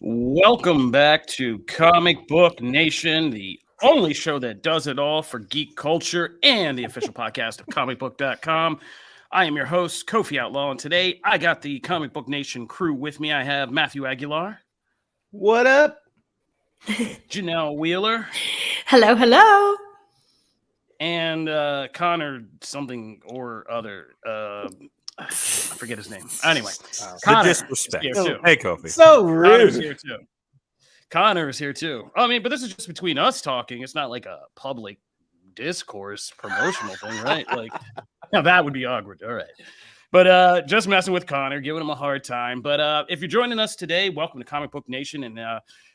Welcome back to Comic Book Nation, the only show that does it all for geek culture and the official podcast of comicbook.com. I am your host, Kofi Outlaw, and today I got the Comic Book Nation crew with me. I have Matthew Aguilar. What up? Janelle Wheeler. Hello, hello. And Connor something or other. I forget his name. Anyway, Connor, the disrespect. Hey, Kofi. So rude. Connor's here too. Connor is here too. I mean, but this is just between us talking. It's not like a public discourse promotional thing, right? Like, now that would be awkward. All right. But just messing with Connor, giving him a hard time. But if you're joining us today, welcome to Comic Book Nation. And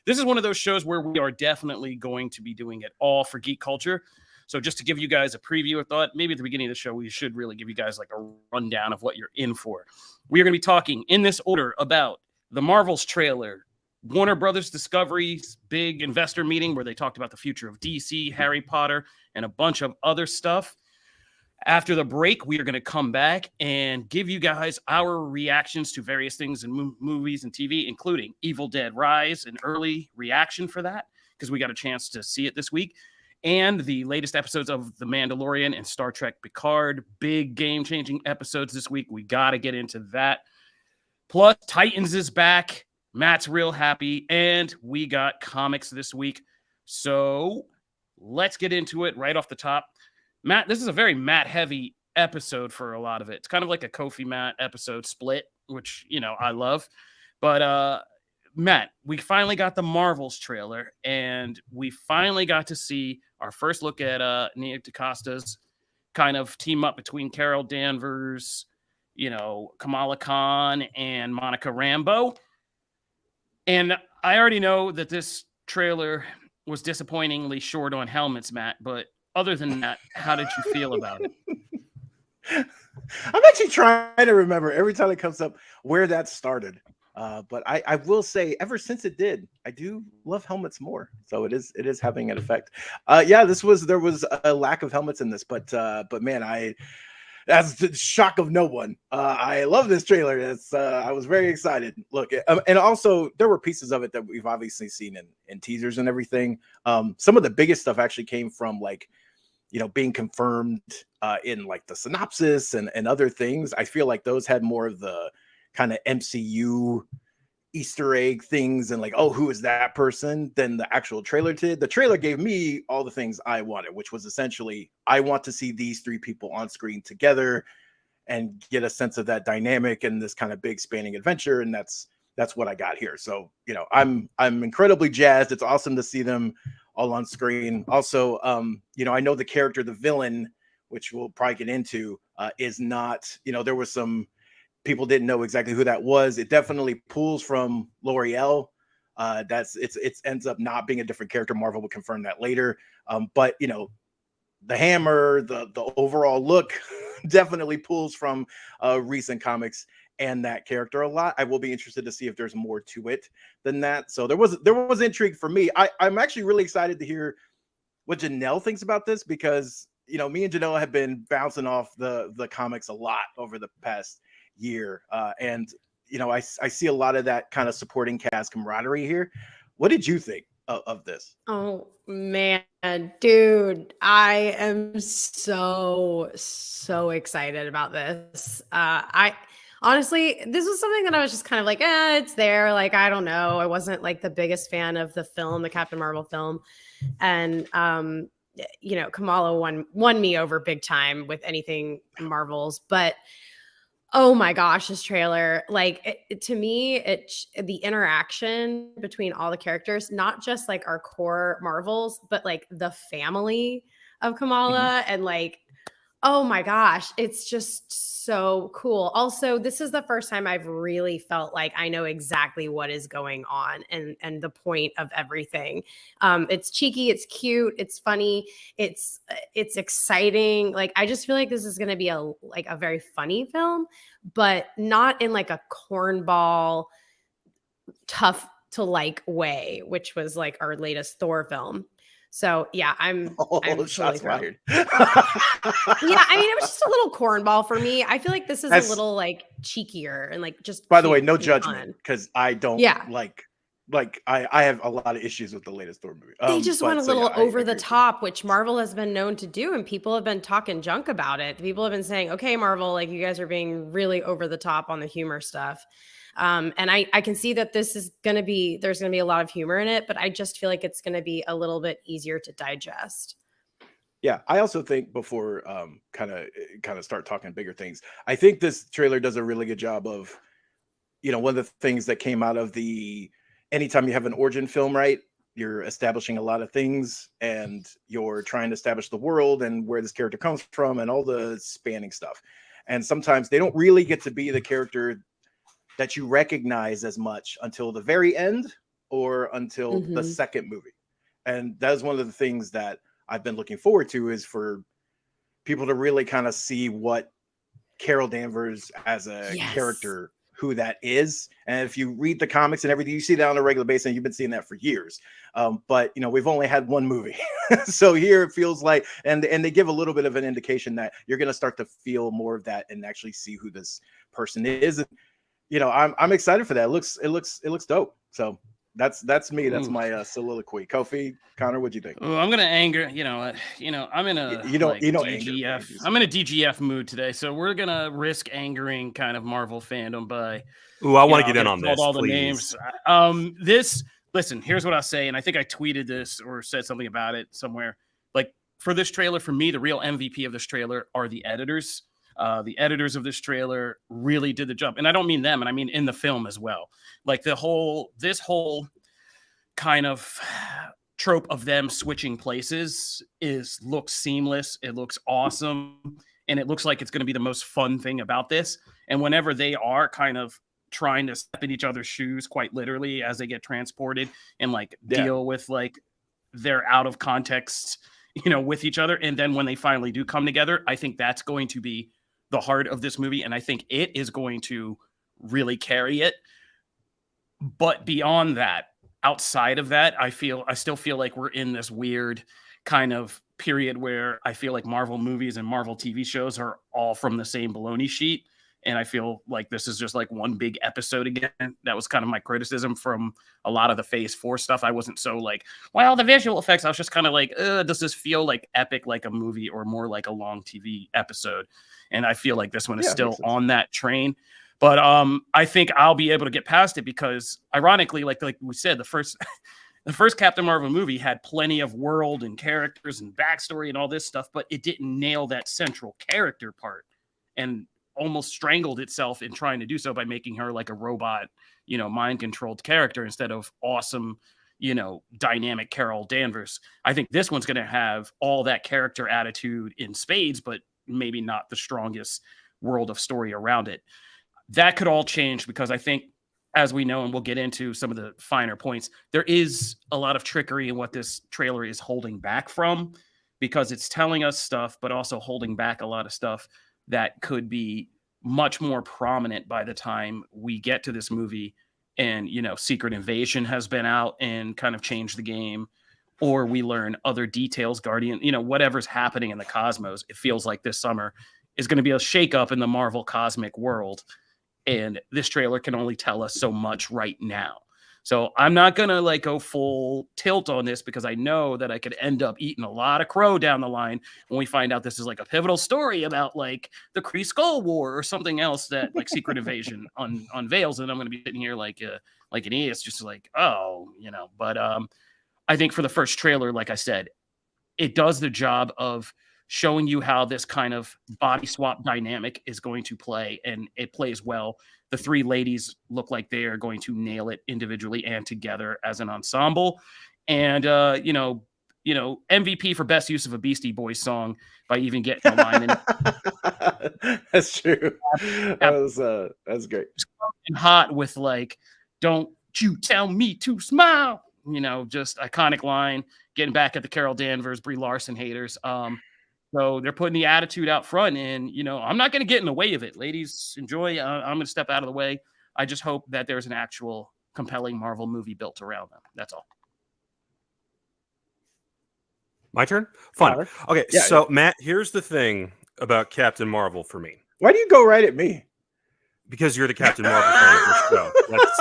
this is one of those shows where we are definitely going to be doing it all for geek culture. So just to give you guys a preview, I thought maybe at the beginning of the show, we should really give you guys like a rundown of what you're in for. We are going to be talking in this order about the Marvels trailer, Warner Brothers Discovery's big investor meeting where they talked about the future of DC, Harry Potter, and a bunch of other stuff. After the break, we are going to come back and give you guys our reactions to various things in movies and TV, including Evil Dead Rise, an early reaction for that, because we got a chance to see it this week. And the latest episodes of The Mandalorian and Star Trek Picard, big game-changing episodes this week. We got to get into that. Plus, Titans is back. Matt's real happy. And we got comics this week. So let's get into it right off the top. Matt, this is a very Matt-heavy episode for a lot of it. It's kind of like a Kofi Matt episode split, which, you know, I love. But Matt, we finally got the Marvels trailer, and we finally got to see our first look at Nia DaCosta's kind of team up between Carol Danvers, you know, Kamala Khan, and Monica Rambeau. And I already know that this trailer was disappointingly short on helmets, Matt, but other than that, how did you feel about it? I'm actually trying to remember every time it comes up where that started. But I will say, ever since it did, I do love helmets more. So it is having an effect. Yeah, there was a lack of helmets in this, but man, that's the shock of no one. I love this trailer. I was very excited. Look, and also there were pieces of it that we've obviously seen in teasers and everything. Some of the biggest stuff actually came from like, you know, being confirmed in like the synopsis and other things. I feel like those had more of the kind of MCU Easter egg things and like, oh, who is that person, than the actual trailer did. The trailer gave me all the things I wanted, which was essentially, I want to see these three people on screen together and get a sense of that dynamic and this kind of big spanning adventure. And that's what I got here. So, you know, I'm incredibly jazzed. It's awesome to see them all on screen. Also, you know, I know the character, the villain, which we'll probably get into, is not, you know, there was some people didn't know exactly who that was. It definitely pulls from L'Oreal. It ends up not being a different character. Marvel will confirm that later. But you know, the hammer, the overall look definitely pulls from recent comics and that character a lot. I will be interested to see if there's more to it than that. So there was intrigue for me. I'm actually really excited to hear what Janelle thinks about this, because you know, me and Janelle have been bouncing off the comics a lot over the past year, and you know, I see a lot of that kind of supporting cast camaraderie here. What did you think of this? Oh man, dude, I am so excited about this. I honestly, this was something that I was just kind of like, it's there. Like, I don't know. I wasn't like the biggest fan of the film, the Captain Marvel film, and you know, Kamala won me over big time with anything Marvels, but oh my gosh, this trailer, like to me, the interaction between all the characters, not just like our core Marvels, but like the family of Kamala and like, oh my gosh, it's just so cool. Also, this is the first time I've really felt like I know exactly what is going on and the point of everything. It's cheeky, it's cute, it's funny, it's exciting. Like, I just feel like this is going to be a very funny film, but not in like a cornball, tough to like way, which was like our latest Thor film. So yeah, I'm shots totally fired. Yeah, I mean, it was just a little cornball for me. I feel like this is a little like cheekier and like just. By the way, no judgment, because I don't like like I have a lot of issues with the latest Thor movie. They just went a little over the top, which Marvel has been known to do, and people have been talking junk about it. People have been saying, okay, Marvel, like you guys are being really over the top on the humor stuff. And I can see that this is going to be, there's going to be a lot of humor in it, but I just feel like it's going to be a little bit easier to digest. Yeah, I also think before kind of start talking bigger things, I think this trailer does a really good job of, one of the things that came out of anytime you have an origin film, right? You're establishing a lot of things and you're trying to establish the world and where this character comes from and all the spanning stuff. And sometimes they don't really get to be the character that you recognize as much until the very end or until the second movie. And that is one of the things that I've been looking forward to, is for people to really kind of see what Carol Danvers as a character, who that is. And if you read the comics and everything, you see that on a regular basis, and you've been seeing that for years. But we've only had one movie. So here it feels like, and they give a little bit of an indication that you're going to start to feel more of that and actually see who this person is. And, I'm excited for that. It looks dope. So that's me. That's my soliloquy. Kofi, Connor, what'd you think? Oh, I'm gonna anger. I'm in a DGF. I'm in a DGF mood today, so we're gonna risk angering kind of Marvel fandom by. Ooh, I want to get in on this. All please. the names. Listen. Here's what I'll say, and I think I tweeted this or said something about it somewhere. Like, for this trailer, for me, the real MVP of this trailer are the editors. The editors of this trailer really did the job, and I don't mean them, and I mean in the film as well. Like this whole kind of trope of them switching places looks seamless. It looks awesome, and it looks like it's going to be the most fun thing about this. And whenever they are kind of trying to step in each other's shoes, quite literally, as they get transported and deal with their out of context, with each other, and then when they finally do come together, I think that's going to be the heart of this movie, and I think it is going to really carry it. But beyond that, outside of that, I still feel like we're in this weird kind of period where I feel like Marvel movies and Marvel TV shows are all from the same baloney sheet. And I feel like this is just like one big episode again. That was kind of my criticism from a lot of the Phase 4 stuff. I wasn't so the visual effects. I was just kind of does this feel like epic, like a movie, or more like a long TV episode? And I feel like this one is still on that train. But I think I'll be able to get past it because, ironically, like we said, the first Captain Marvel movie had plenty of world and characters and backstory and all this stuff, but it didn't nail that central character part, and almost strangled itself in trying to do so by making her like a robot, mind-controlled character instead of awesome, dynamic Carol Danvers. I think this one's going to have all that character attitude in spades, but maybe not the strongest world of story around it. That could all change because I think, as we know, and we'll get into some of the finer points, there is a lot of trickery in what this trailer is holding back from, because it's telling us stuff, but also holding back a lot of stuff that could be much more prominent by the time we get to this movie. And, Secret Invasion has been out and kind of changed the game, or we learn other details, Guardian, whatever's happening in the cosmos. It feels like this summer is going to be a shakeup in the Marvel cosmic world. And this trailer can only tell us so much right now. So I'm not going to go full tilt on this, because I know that I could end up eating a lot of crow down the line when we find out this is a pivotal story about the Kree Skull War or something else that Secret Invasion unveils. And I'm going to be sitting here like an idiot. It's just but I think for the first trailer, like I said, it does the job of showing you how this kind of body swap dynamic is going to play, and it plays well. The three ladies look like they are going to nail it individually and together as an ensemble. And, MVP for best use of a Beastie Boys song by even getting a line in it. That's true. That's great. And hot with don't you tell me to smile, just iconic line, getting back at the Carol Danvers, Brie Larson haters. So they're putting the attitude out front, and, I'm not going to get in the way of it. Ladies, enjoy. I'm going to step out of the way. I just hope that there's an actual compelling Marvel movie built around them. That's all. My turn? Fun. Okay, Matt, here's the thing about Captain Marvel for me. Why do you go right at me? Because you're the Captain Marvel fan of this show.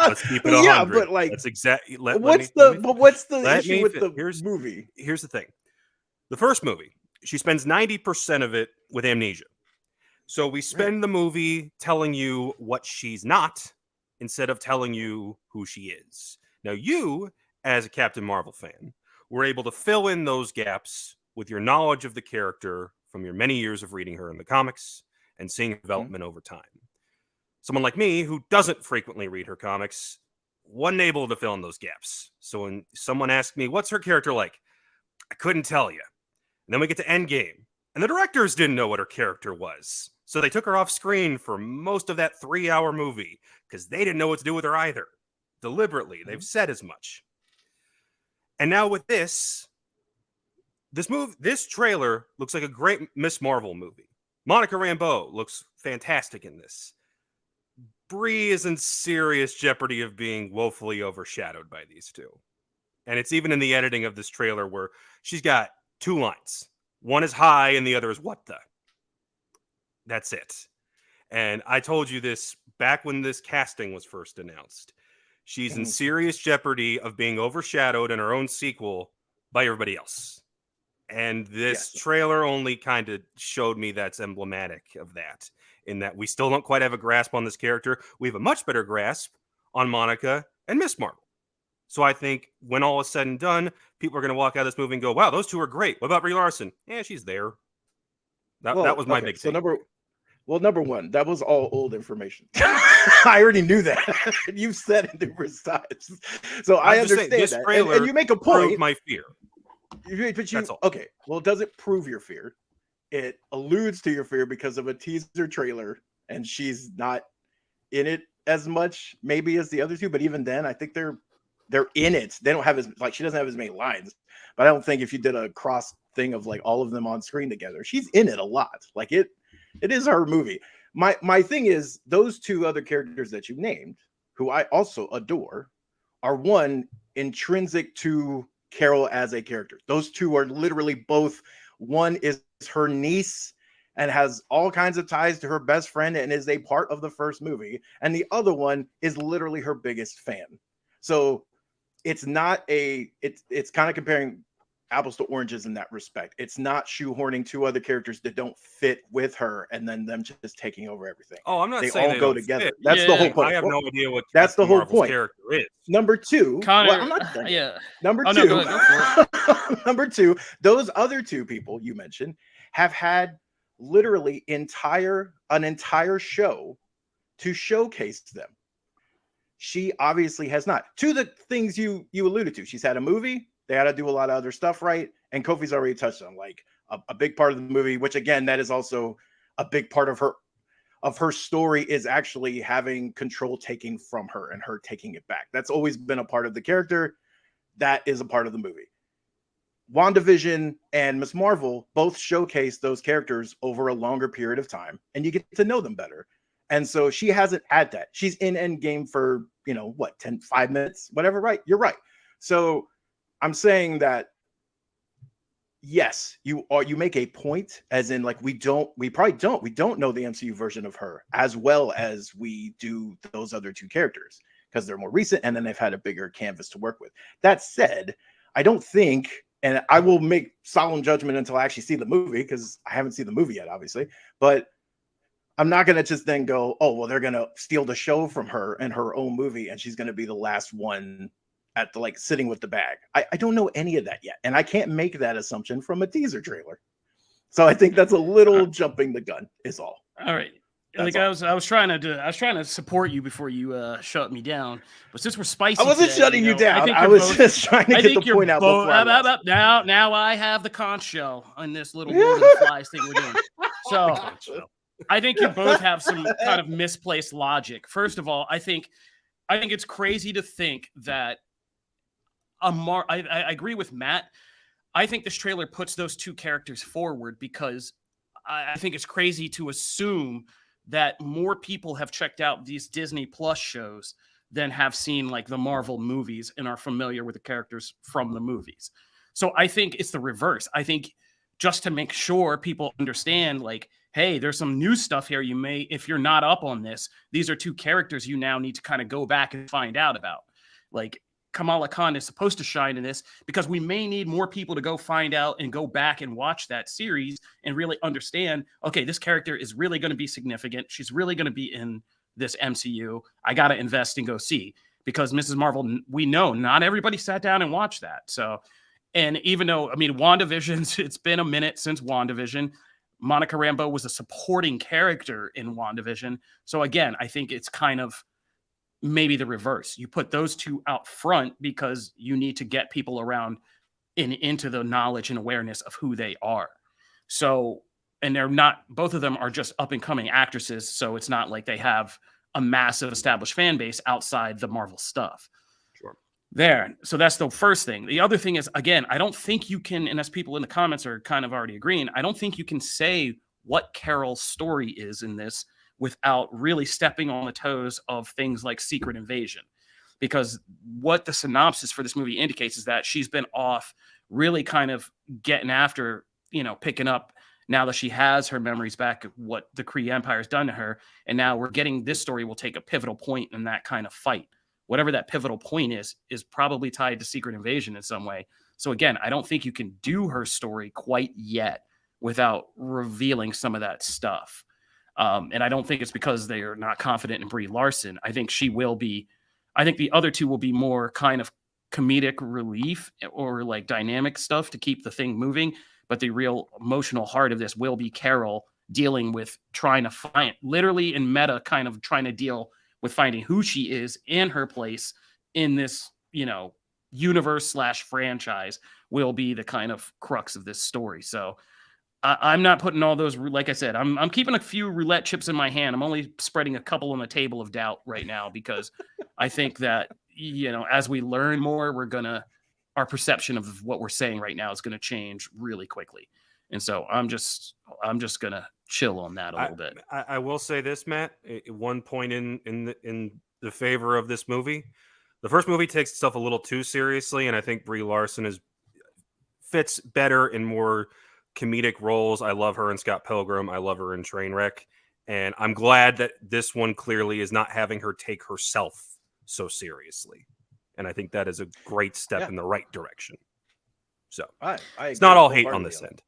Let's keep it 100. Yeah, but like, that's exactly. what's the issue with the movie? Here's the thing. The first movie, she spends 90% of it with amnesia. So we spend the movie telling you what she's not instead of telling you who she is. Now you, as a Captain Marvel fan, were able to fill in those gaps with your knowledge of the character from your many years of reading her in the comics and seeing development over time. Someone like me, who doesn't frequently read her comics, wasn't able to fill in those gaps. So when someone asked me, what's her character like? I couldn't tell you. And then we get to Endgame, and the directors didn't know what her character was. So they took her off screen for most of that 3-hour movie because they didn't know what to do with her either. Deliberately, they've said as much. And now with this trailer looks like a great Miss Marvel movie. Monica Rambeau looks fantastic in this. Bree is in serious jeopardy of being woefully overshadowed by these two. And it's even in the editing of this trailer where she's got 2 lines. One is hi and the other is what the. That's it. And I told you this back when this casting was first announced. She's in serious jeopardy of being overshadowed in her own sequel by everybody else. And this trailer only kind of showed me that's emblematic of that, in that we still don't quite have a grasp on this character. We have a much better grasp on Monica and Miss Marvel. So I think when all is said and done, people are going to walk out of this movie and go, wow, those two are great. What about Brie Larson? Yeah, she's there. That was my big thing. Number one, that was all old information. I already knew that. You've said it numerous times. So I understand saying, that. And you make a point. My fear. That's all. Okay, well, it doesn't prove your fear. It alludes to your fear because of a teaser trailer, and she's not in it as much, maybe, as the other two. But even then, I think they're in it. They don't have she doesn't have as many lines. But I don't think if you did a cross thing of like all of them on screen together, she's in it a lot. Like it is her movie. My thing is those 2 other characters that you named, who I also adore, are one intrinsic to Carol as a character. Those 2 are literally both. One is her niece and has all kinds of ties to her best friend and is a part of the first movie. And the other one is literally her biggest fan. So it's not it's kind of comparing apples to oranges in that respect. It's not shoehorning 2 other characters that don't fit with her and then them just taking over everything. Oh, I'm not saying they all go together. Fit. That's the whole point. I have no idea what that's the whole point. Character is. Number 2, Connor, well, I'm not done. Yeah. Number 2, no, go ahead, number 2, those other 2 people you mentioned have had literally an entire show to showcase them. She obviously has not. To the things you alluded to, she's had a movie. They had to do a lot of other stuff, right? And Kofi's already touched on like a big part of the movie, which again, that is also a big part of her story is actually having control taken from her and her taking it back. That's always been a part of the character. That is a part of the movie. WandaVision and Miss Marvel both showcase those characters over a longer period of time, and you get to know them better. And so she hasn't had that. She's in Endgame for, 5 minutes, whatever, right? You're right. So I'm saying that, yes, you make a point, as in like we don't know the MCU version of her as well as we do those other 2 characters because they're more recent and then they've had a bigger canvas to work with. That said, I don't think, and I will make solemn judgment until I actually see the movie because I haven't seen the movie yet, obviously, but I'm not going to just then go, oh, well, they're going to steal the show from her and her own movie and she's going to be the last one at the sitting with the bag. I don't know any of that yet. And I can't make that assumption from a teaser trailer. So I think that's a little jumping the gun is all. All right. Like I was trying to support you before you shut me down. But since we're spicy, I wasn't shutting you down. I was just trying to get the point out. Now I have the conch shell on this little Lord of the Flies thing we're doing. So I think you both have some kind of misplaced logic. First of all, I think it's crazy to think that I agree with Matt. I think this trailer puts those 2 characters forward because I think it's crazy to assume that more people have checked out these Disney Plus shows than have seen like the Marvel movies and are familiar with the characters from the movies. So I think it's the reverse. I think just to make sure people understand, like, hey, there's some new stuff here. You may, if you're not up on this, these are 2 characters you now need to kind of go back and find out about. Like Kamala Khan is supposed to shine in this because we may need more people to go find out and go back and watch that series and really understand, okay, this character is really going to be significant. She's really going to be in this MCU. I got to invest and go see, because Mrs. Marvel, we know not everybody sat down and watched that. So, and even though, I mean, WandaVision, it's been a minute since WandaVision. Monica Rambeau was a supporting character in WandaVision. So again, I think it's kind of maybe the reverse. You put those 2 out front because you need to get people around into the knowledge and awareness of who they are. So, and they're not, both of them are just up and coming actresses. So it's not like they have a massive established fan base outside the Marvel stuff. Sure. There. So that's the first thing. The other thing is, again, I don't think you can, and as people in the comments are kind of already agreeing, I don't think you can say what Carol's story is in this without really stepping on the toes of things like Secret Invasion. Because what the synopsis for this movie indicates is that she's been off really kind of getting after, picking up now that she has her memories back of what the Kree Empire has done to her. And now we're getting, this story will take a pivotal point in that kind of fight. Whatever that pivotal point is probably tied to Secret Invasion in some way. So again, I don't think you can do her story quite yet without revealing some of that stuff. And I don't think it's because they are not confident in Brie Larson. I think she will be. I think the other 2 will be more kind of comedic relief or like dynamic stuff to keep the thing moving. But the real emotional heart of this will be Carol dealing with trying to find, literally in meta, kind of trying to deal with finding who she is and her place in this, universe / franchise will be the kind of crux of this story. So I'm not putting all those, like I said, I'm keeping a few roulette chips in my hand. I'm only spreading a couple on the table of doubt right now because I think that, as we learn more, our perception of what we're saying right now is going to change really quickly. And so I'm just going to chill on that a little bit. I will say this, Matt, one point in the favor of this movie. The first movie takes itself a little too seriously, and I think Brie Larson fits better in more comedic roles. I love her in Scott Pilgrim. I love her in Trainwreck. And I'm glad that this one clearly is not having her take herself so seriously. And I think that is a great step in the right direction. So it's not all hate on this end.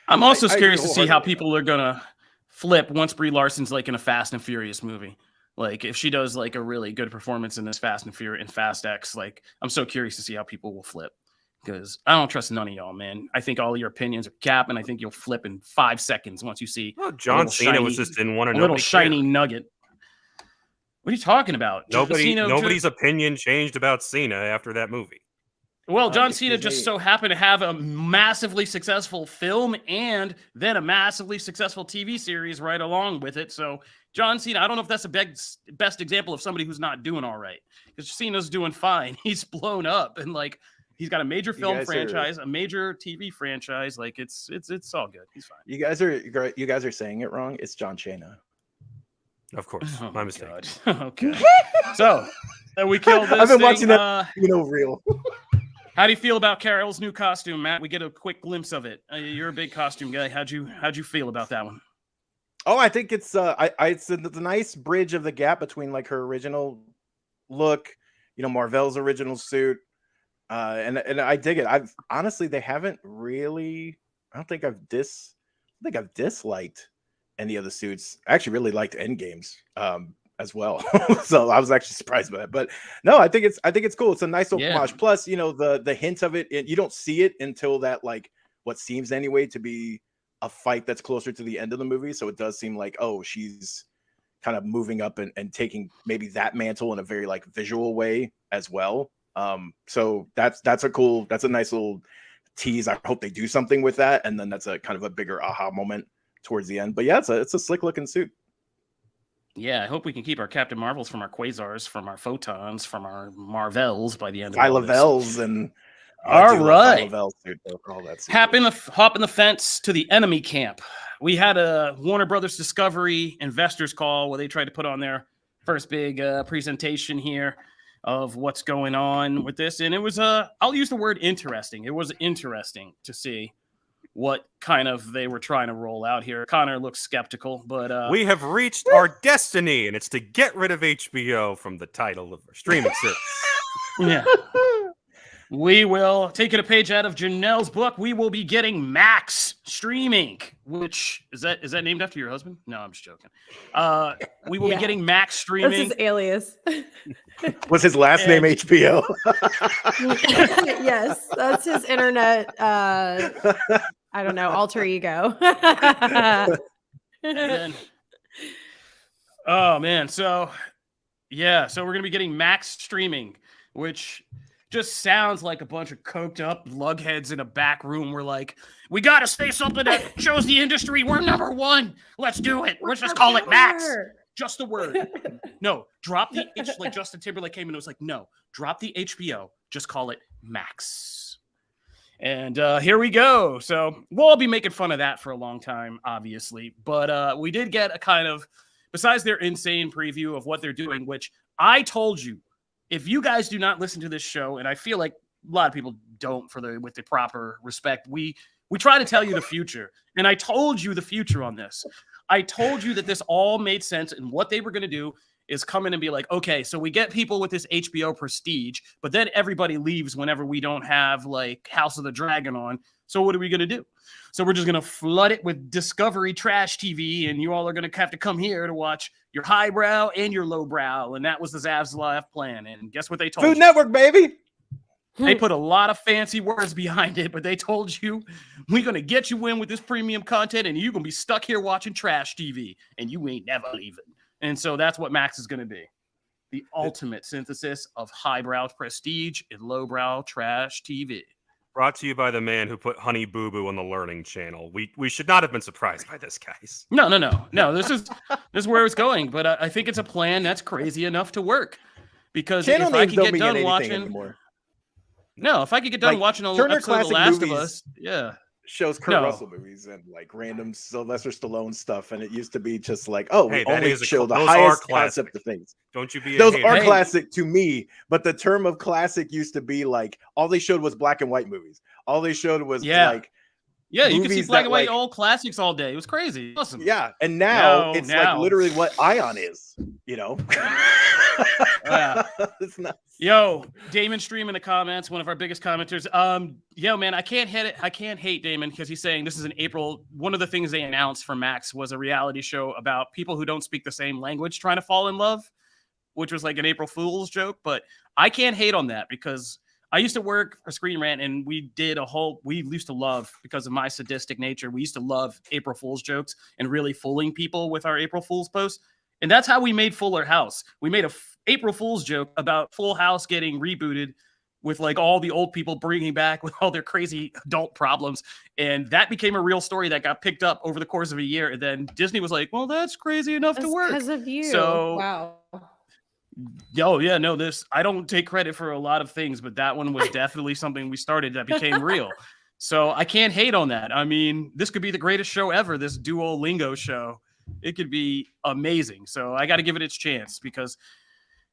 I'm also curious to see how people are going to flip once Brie Larson's like in a Fast and Furious movie. Like if she does like a really good performance in this Fast and Furious and Fast X, like I'm so curious to see how people will flip. Because I don't trust none of y'all, man. I think all your opinions are cap, and I think you'll flip in 5 seconds once you see. Well, John Cena was just in one of a little shiny nugget. What are you talking about? Nobody's opinion changed about Cena after that movie. Well, John Cena just so happened to have a massively successful film and then a massively successful TV series right along with it. So John Cena, I don't know if that's the best example of somebody who's not doing all right. Because Cena's doing fine. He's blown up and like. He's got a major film franchise, a major TV franchise. Like it's all good. He's fine. You guys are saying it wrong. It's John Cena. Of course, my mistake. Okay. So we killed this. I've been thing. watching that. Real. How do you feel about Carol's new costume, Matt? We get a quick glimpse of it. You're a big costume guy. How'd you feel about that one? Oh, I think it's it's a nice bridge of the gap between like her original look, Marvel's original suit. And I dig it. I've honestly, they haven't really. I don't think I've disliked any of the suits. I actually really liked Endgame's as well. So I was actually surprised by that. But no, I think it's cool. It's a nice little homage. Plus, the hint of it, you don't see it until that like what seems anyway to be a fight that's closer to the end of the movie. So it does seem like she's kind of moving up and taking maybe that mantle in a very like visual way as well. So that's a nice little tease. I hope they do something with that, and then that's a kind of a bigger aha moment towards the end. But yeah, it's a slick looking suit. Yeah, I hope we can keep our Captain Marvels from our Quasars, from our Photons, from our Marvels by the end of Lavelles and all right. Hop in the fence to the enemy camp. We had a Warner Brothers Discovery investors call where they tried to put on their first big presentation here of what's going on with this. And it was, I'll use the word interesting. It was interesting to see what kind of they were trying to roll out here. Connor looks skeptical, but we have reached our destiny, and it's to get rid of HBO from the title of our streaming service. yeah. We will, taking a page out of Janelle's book, we will be getting Max streaming, which is that named after your husband? No, I'm just joking. We will be getting Max streaming. That's his alias. Was his last name HBO? Yes, that's his internet. I don't know, alter ego. Then, oh man, so we're gonna be getting Max streaming, which just sounds like a bunch of coked up lugheads in a back room. We're like, we gotta say something that shows the industry we're number one. Let's do it. Let's just call it Max. Just the word. No, drop the H. Like Justin Timberlake came in and was like, no, drop the HBO. Just call it Max. And here we go. So we'll all be making fun of that for a long time, obviously. But we did get a kind of, besides their insane preview of what they're doing, which I told you, if you guys do not listen to this show, and I feel like a lot of people don't with the proper respect, we try to tell you the future. And I told you the future on this. I told you that this all made sense, and what they were going to do is come in and be like, okay, so we get people with this HBO prestige, but then everybody leaves whenever we don't have like House of the Dragon on. So what are we going to do? So we're just going to flood it with Discovery trash TV, and you all are going to have to come here to watch your highbrow and your lowbrow. And that was the Zaslav plan. And guess what they told Food you? Network, baby. They put a lot of fancy words behind it, but they told you, we're going to get you in with this premium content, and you're going to be stuck here watching trash TV, and you ain't never leaving. And so that's what Max is going to be. The ultimate synthesis of highbrow prestige and lowbrow trash TV. Brought to you by the man who put Honey Boo Boo on the Learning Channel. We should not have been surprised by this, guys. No. This is where it's going. But I think it's a plan that's crazy enough to work. Because Channel if I names could don't get mean done anything watching, anymore. No, if I could get done Like, watching a Turner episode of The Classic Last of Movies Us, yeah. Shows Kurt No. Russell movies and like random Sylvester Stallone stuff, and it used to be just like, oh, Hey, we that only is show the those highest are classic. concept of things. Don't you be a Those hater. are Hey. classic to me, but the term of classic used to be like all they showed was black and white movies. All they showed was like Yeah, you can see movies black that, and white like- old classics all day. It was crazy. Awesome. yeah, and now No, it's now. like literally what Ion is, you know. Yeah. It's nuts. Yo, Damon Stream in the comments, one of our biggest commenters. Yo, man, I can't hate Damon because he's saying this is an April. One of the things they announced for Max was a reality show about people who don't speak the same language trying to fall in love, which was like an April Fool's joke. But I can't hate on that because I used to work for Screen Rant, and we used to love, because of my sadistic nature, we used to love April Fool's jokes and really fooling people with our April Fool's posts. And that's how we made Fuller House. We made a April Fool's joke about Full House getting rebooted with like all the old people bringing back with all their crazy adult problems. And that became a real story that got picked up over the course of a year. And then Disney was like, well, that's crazy enough to work. Because of you. So, wow. Oh, yeah, no, I don't take credit for a lot of things, but that one was definitely something we started that became real. So I can't hate on that. I mean, this could be the greatest show ever, this Duolingo show. It could be amazing. So I got to give it its chance, because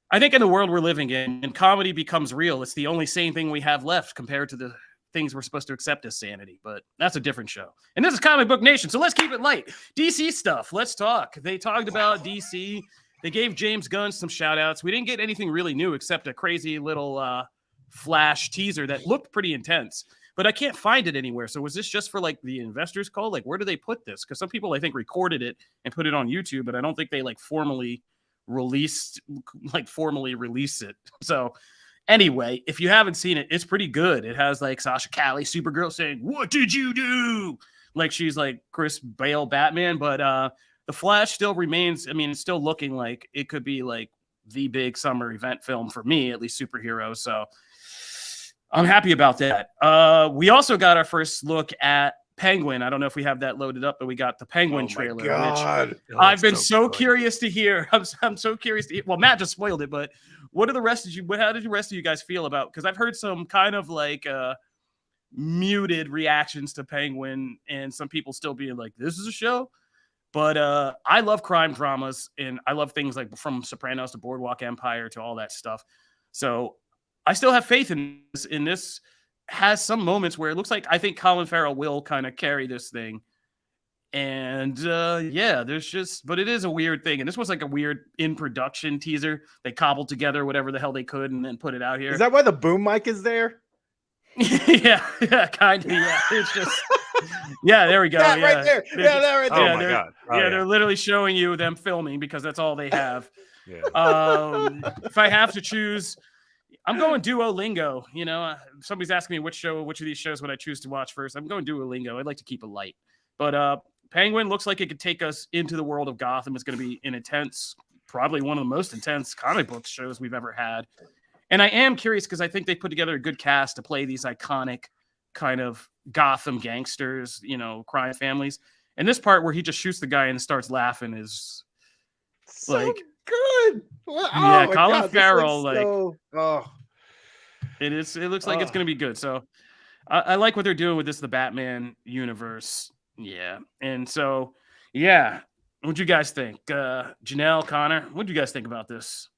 I think in the world we're living in, and comedy becomes real, it's the only sane thing we have left compared to the things we're supposed to accept as sanity. But that's a different show. And this is Comic Book Nation, so let's keep it light. DC stuff. Let's talk. They talked about DC. They gave James Gunn some shout outs. We didn't get anything really new except a crazy little flash teaser that looked pretty intense, but I can't find it anywhere. So was this just for like the investors call? Like, where do they put this? Because some people, I think, recorded it and put it on YouTube, but I don't think they like formally release it. So anyway, if you haven't seen it, it's pretty good. It has like Sasha Calle, Supergirl, saying, "What did you do?" Like she's like Chris Bale Batman, but the Flash still remains, I mean, it's still looking like it could be like the big summer event film for me, at least superhero. So I'm happy about that. We also got our first look at Penguin. I don't know if we have that loaded up, but we got the Penguin trailer. Which I've been so curious to hear. I'm so curious to hear. Well, Matt just spoiled it, but how did the rest of you guys feel about? Because I've heard some kind of like muted reactions to Penguin, and some people still being like, "This is a show." But I love crime dramas, and I love things like from Sopranos to Boardwalk Empire to all that stuff. So I still have faith in this has some moments where it looks like I think Colin Farrell will kind of carry this thing. And yeah, but it is a weird thing. And this was like a weird in production teaser. They cobbled together whatever the hell they could and then put it out here. Is that why the boom mic is there? yeah, kind of. Yeah, it's just, yeah, there we go. That yeah, right there. Yeah, that right there. Oh my god. Oh, yeah, they're literally showing you them filming because that's all they have. Yeah. If I have to choose, I'm going Duolingo. You know, somebody's asking me which of these shows would I choose to watch first. I'm going Duolingo. I'd like to keep it light. But Penguin looks like it could take us into the world of Gotham. It's going to be an intense, probably one of the most intense comic book shows we've ever had. And I am curious because I think they put together a good cast to play these iconic kind of Gotham gangsters, you know, crime families. And this part where he just shoots the guy and starts laughing is So like good. yeah, my Colin God, this Farrell, looks so- it is. It looks like it's going to be good. So I like what they're doing with the Batman universe. Yeah, and so yeah, what'd you guys think, Janelle, Connor? What'd you guys think about this?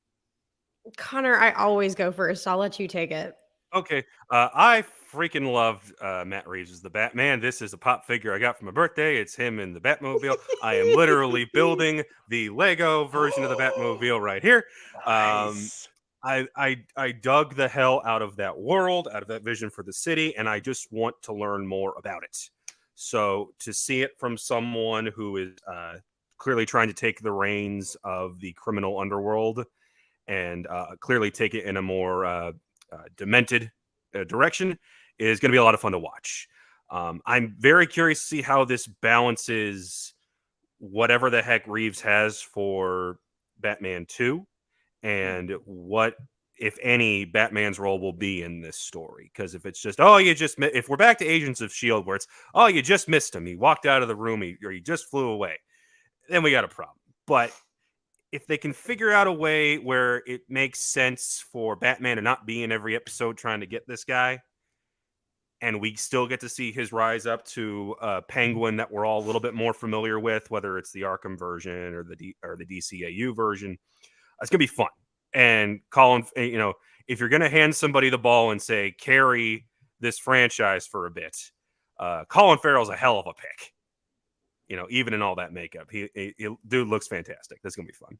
Connor, I always go first. I'll let you take it. Okay. I freaking loved Matt Reeves as the Batman. This is a pop figure I got for my birthday. It's him in the Batmobile. I am literally building the Lego version of the Batmobile right here. Nice. I dug the hell out of that world, out of that vision for the city, and I just want to learn more about it. So to see it from someone who is clearly trying to take the reins of the criminal underworld and clearly take it in a more demented direction is going to be a lot of fun to watch. I'm very curious to see how this balances whatever the heck Reeves has for Batman 2 and what, if any, Batman's role will be in this story. Because if it's just, if we're back to Agents of S.H.I.E.L.D., where it's, oh, you just missed him. He walked out of the room or he just flew away. Then we got a problem. But if they can figure out a way where it makes sense for Batman to not be in every episode trying to get this guy, and we still get to see his rise up to Penguin that we're all a little bit more familiar with, whether it's the Arkham version or the DCAU version, it's going to be fun. And Colin, you know, if you're going to hand somebody the ball and say, carry this franchise for a bit, Colin Farrell's a hell of a pick. You know, even in all that makeup, he dude looks fantastic. That's going to be fun.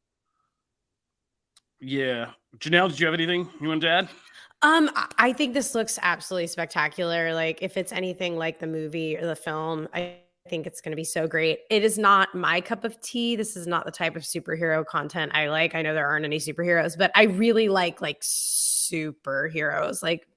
Yeah. Janelle, did you have anything you wanted to add? I think this looks absolutely spectacular. Like, if it's anything like the movie or the film, I think it's going to be so great. It is not my cup of tea. This is not the type of superhero content I like. I know there aren't any superheroes, but I really like superheroes, like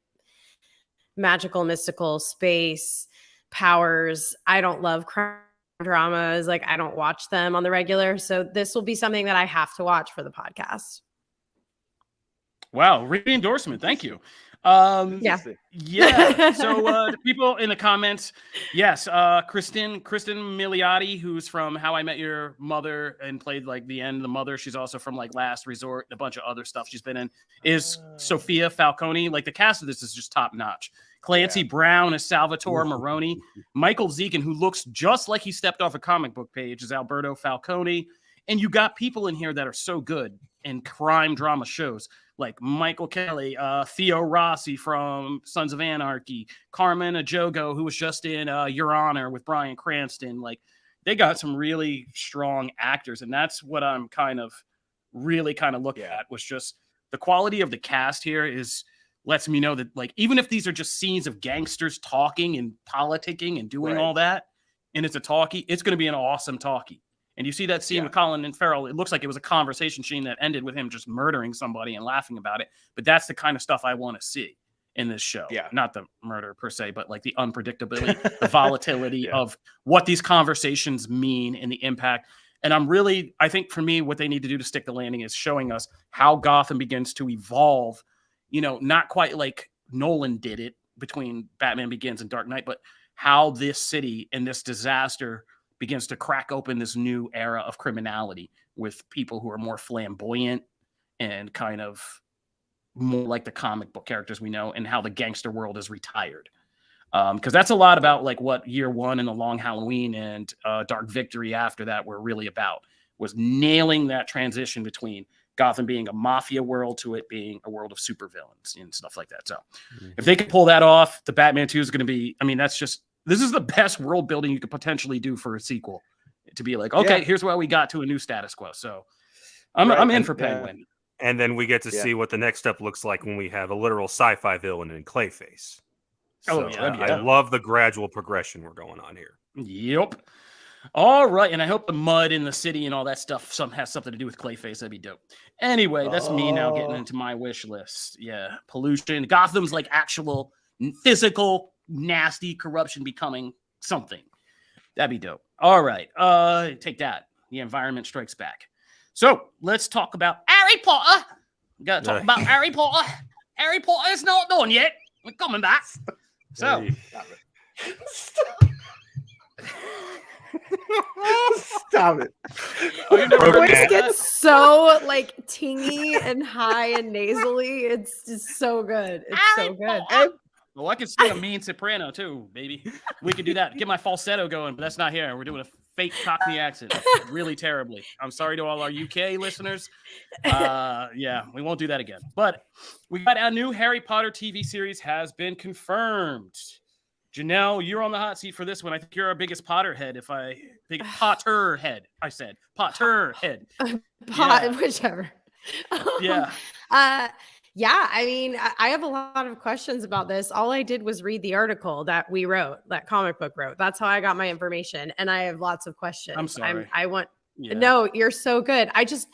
magical, mystical, space, powers. I don't love crime dramas. Like, I don't watch them on the regular. So this will be something that I have to watch for the podcast. Wow, re-endorsement. Thank you. Yeah. Yeah. So the people in the comments, yes, Kristen Milioti, who's from How I Met Your Mother and played like the end of the mother. She's also from like Last Resort, a bunch of other stuff she's been in. Is Sophia Falcone. Like, the cast of this is just top notch. Clancy Brown is Salvatore Maroni. Michael Zegan, who looks just like he stepped off a comic book page, is Alberto Falcone. And you got people in here that are so good in crime drama shows, like Michael Kelly, Theo Rossi from Sons of Anarchy, Carmen Ejogo, who was just in Your Honor with Bryan Cranston. Like, they got some really strong actors, and that's what I'm really looking at, was just the quality of the cast here lets me know that, like, even if these are just scenes of gangsters talking and politicking and doing all that, and it's a talkie, it's going to be an awesome talkie. And you see that scene with Colin and Farrell, it looks like it was a conversation scene that ended with him just murdering somebody and laughing about it. But that's the kind of stuff I want to see in this show. Yeah. Not the murder per se, but like the unpredictability, the volatility of what these conversations mean and the impact. And I think for me, what they need to do to stick the landing is showing us how Gotham begins to evolve, you know, not quite like Nolan did it between Batman Begins and Dark Knight, but how this city and this disaster begins to crack open this new era of criminality with people who are more flamboyant and kind of more like the comic book characters we know, and how the gangster world is retired. Because that's a lot about like what Year One and The Long Halloween and Dark Victory after that were really about, was nailing that transition between Gotham being a mafia world to it being a world of supervillains and stuff like that. So if they could pull that off, the Batman 2 is going to be, I mean, this is the best world building you could potentially do for a sequel, to be like, okay, here's where we got to a new status quo. So I'm in for Penguin. And then we get to see what the next step looks like when we have a literal sci-fi villain in Clayface. So I love the gradual progression we're going on here. Yep. All right. And I hope the mud in the city and all that stuff has something to do with Clayface. That'd be dope. Anyway, that's me now getting into my wish list. Yeah. Pollution. Gotham's like actual physical, nasty corruption becoming something. That'd be dope. All right. Take that. The environment strikes back. So let's talk about Harry Potter. We got to talk about Harry Potter. Harry Potter is not done yet. We're coming back. So. Stop it. Your voice gets so like tingy and high and nasally. It's just so good. It's so good. Well, I can sing a mean soprano too, baby. We can do that. Get my falsetto going, but that's not here. We're doing a fake Cockney accent really terribly. I'm sorry to all our UK listeners. Yeah, we won't do that again. But we got our new Harry Potter TV series has been confirmed. Janelle, you're on the hot seat for this one. I think you're our biggest Potterhead. Biggest Potterhead. I said Potterhead. Whichever. Yeah. Yeah, I mean, I have a lot of questions about this. All I did was read the article that we wrote, that comic book wrote. That's how I got my information, and I have lots of questions. I'm sorry. No, you're so good. I just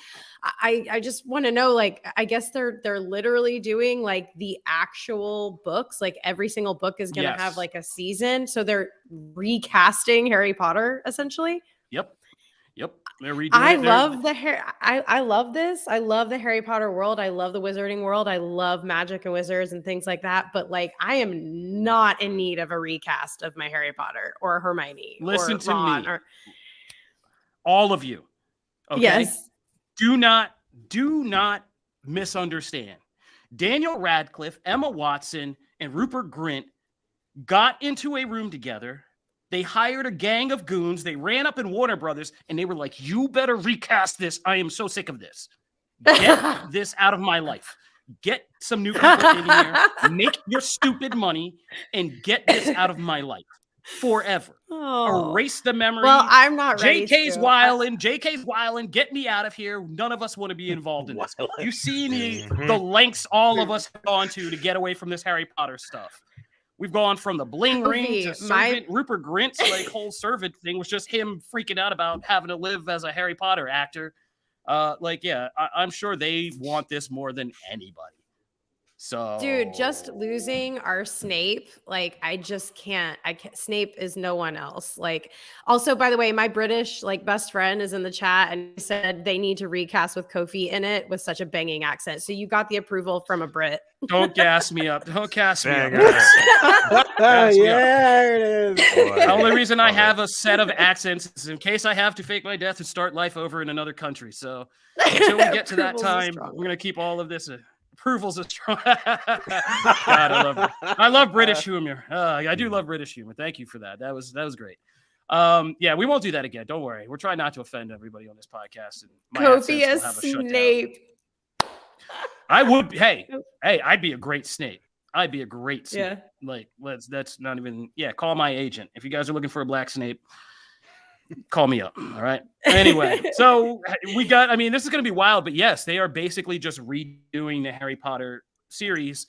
want to know, like, I guess they're literally doing like the actual books. Like every single book is going to have like a season, so they're recasting Harry Potter essentially. Yep. They're redoing I love this. I love the Harry Potter world. I love the wizarding world. I love magic and wizards and things like that. But like, I am not in need of a recast of my Harry Potter or Hermione. Listen or to Ron me, all of you. Okay? Yes. Do not misunderstand. Daniel Radcliffe, Emma Watson, and Rupert Grint got into a room together. They hired a gang of goons. They ran up in Warner Brothers, and they were like, you better recast this. I am so sick of this. Get this out of my life. Get some new people in here. Make your stupid money, and get this out of my life forever. Erase the memory. Well, I'm not ready. JK's wildin'. Get me out of here. None of us want to be involved in this. You see the lengths all of us have gone to get away from this Harry Potter stuff. We've ggone from the bling ring to servant. Rupert Grint's like whole servant thing was just him freaking out about having to live as a Harry Potter actor. I'm sure they want this more than anybody. So, dude, just losing our Snape, like I can't. Snape is no one else. Like, also, by the way, my British like best friend is in the chat and said they need to recast with Kofi in it with such a banging accent. So you got the approval from a Brit. Don't gas me up. Don't gas me up. There it is. The only reason I have a set of accents is in case I have to fake my death and start life over in another country. So until we get to that time, we're gonna keep all of this. Approvals are strong. God, I love British humor. I do love British humor. Thank you for that. That was great. We won't do that again. Don't worry. We're trying not to offend everybody on this podcast. And Kofi as Snape. I would. Hey, I'd be a great Snape. I'd be a great Snape. Yeah. Like, that's not even. Yeah, call my agent if you guys are looking for a black Snape. Call me up. All right. Anyway, so this is going to be wild, but yes, they are basically just redoing the Harry Potter series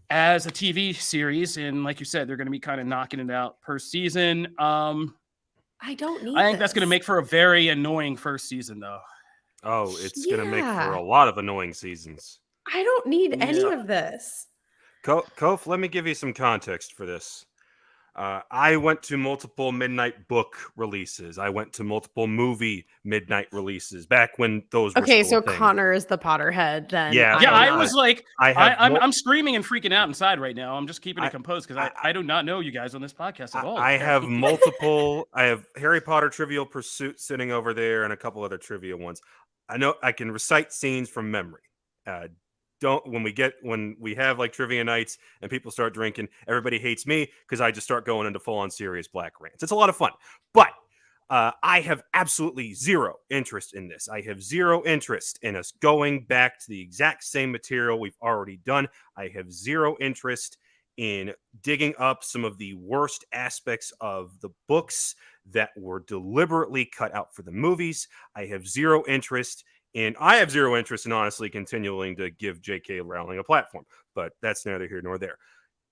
as a TV series. And like you said, they're going to be kind of knocking it out per season. I think that's going to make for a very annoying first season, though. Oh, it's going to make for a lot of annoying seasons. I don't need any of this. Kof, let me give you some context for this. I went to multiple midnight book releases. I went to multiple movie midnight releases back when those were okay, so Connor is the Potterhead then. Yeah, I was like, I'm screaming and freaking out inside right now. I'm just keeping it composed because I do not know you guys on this podcast at all. I have multiple. I have Harry Potter Trivial Pursuit sitting over there and a couple other trivia ones. I know I can recite scenes from memory. When we have like trivia nights and people start drinking, everybody hates me because I just start going into full on serious black rants. It's a lot of fun. But I have absolutely zero interest in this. I have zero interest in us going back to the exact same material we've already done. I have zero interest in digging up some of the worst aspects of the books that were deliberately cut out for the movies. I have zero interest in honestly continuing to give J.K. Rowling a platform, but that's neither here nor there.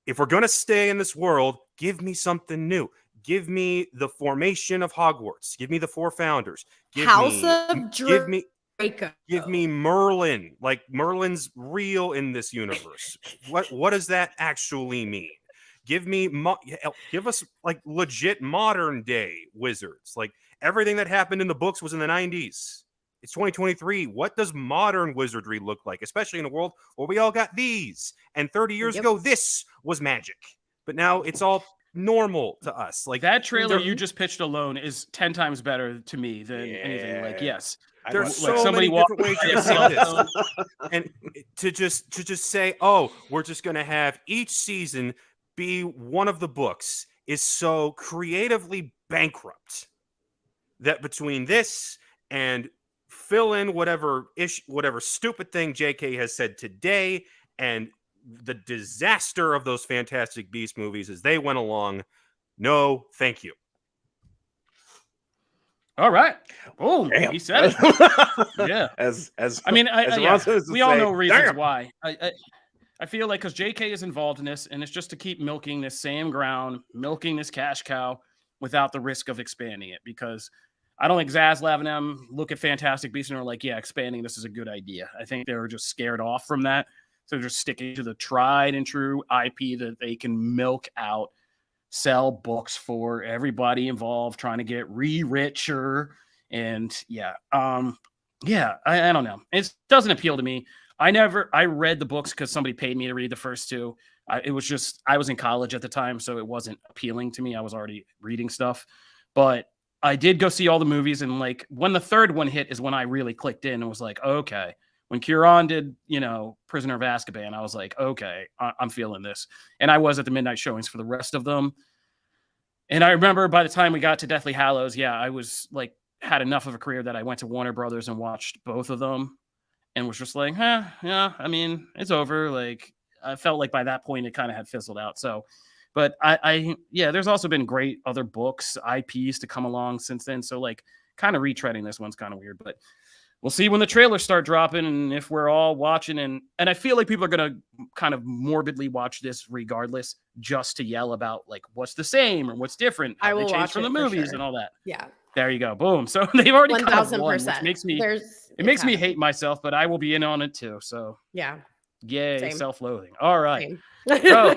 If we're going to stay in this world, give me something new. Give me the formation of Hogwarts. Give me the four founders. Give me Merlin. Like, Merlin's real in this universe. What does that actually mean? Give us like legit modern day wizards. Like, everything that happened in the books was in the 90s. It's 2023. What does modern wizardry look like, especially in a world where we all got these? And 30 years ago, this was magic. But now it's all normal to us. Like, that trailer you just pitched alone is 10 times better to me than anything. Like, yes, there's so many different ways to see this. And to just say, oh, we're just going to have each season be one of the books is so creatively bankrupt that between this and fill in whatever stupid thing JK has said today and the disaster of those Fantastic Beasts movies as they went along, no, thank you. All right. Oh, he said it. Yeah. We all know reasons why. I feel like because JK is involved in this, and it's just to keep milking this same ground, milking this cash cow without the risk of expanding it. Because I don't think Zaslav and them look at Fantastic Beasts and are like, yeah, expanding this is a good idea. I think they were just scared off from that. So they're just sticking to the tried and true IP that they can milk out, sell books for everybody involved, trying to get richer. And I don't know. It doesn't appeal to me. I read the books because somebody paid me to read the first two. I was in college at the time, so it wasn't appealing to me. I was already reading stuff, but I did go see all the movies. And like when the third one hit is when I really clicked in and was like, okay. When Cuarón did, Prisoner of Azkaban, I was like, okay, I'm feeling this. And I was at the midnight showings for the rest of them. And I remember by the time we got to Deathly Hallows, I was like, had enough of a career that I went to Warner Brothers and watched both of them and was just like, I mean, it's over. Like, I felt like by that point it kind of had fizzled out. So, but there's also been great other books, IPs to come along since then. So like kind of retreading this one's kind of weird, but we'll see when the trailers start dropping and if we're all watching. And I feel like people are going to kind of morbidly watch this regardless, just to yell about like what's the same or what's different. How they changed from the movies and all that. Yeah. There you go. Boom. So they've already 1,000%. Won, which makes me hate myself, but I will be in on it too. So yeah. Yay, Same. Self-loathing. All right. So,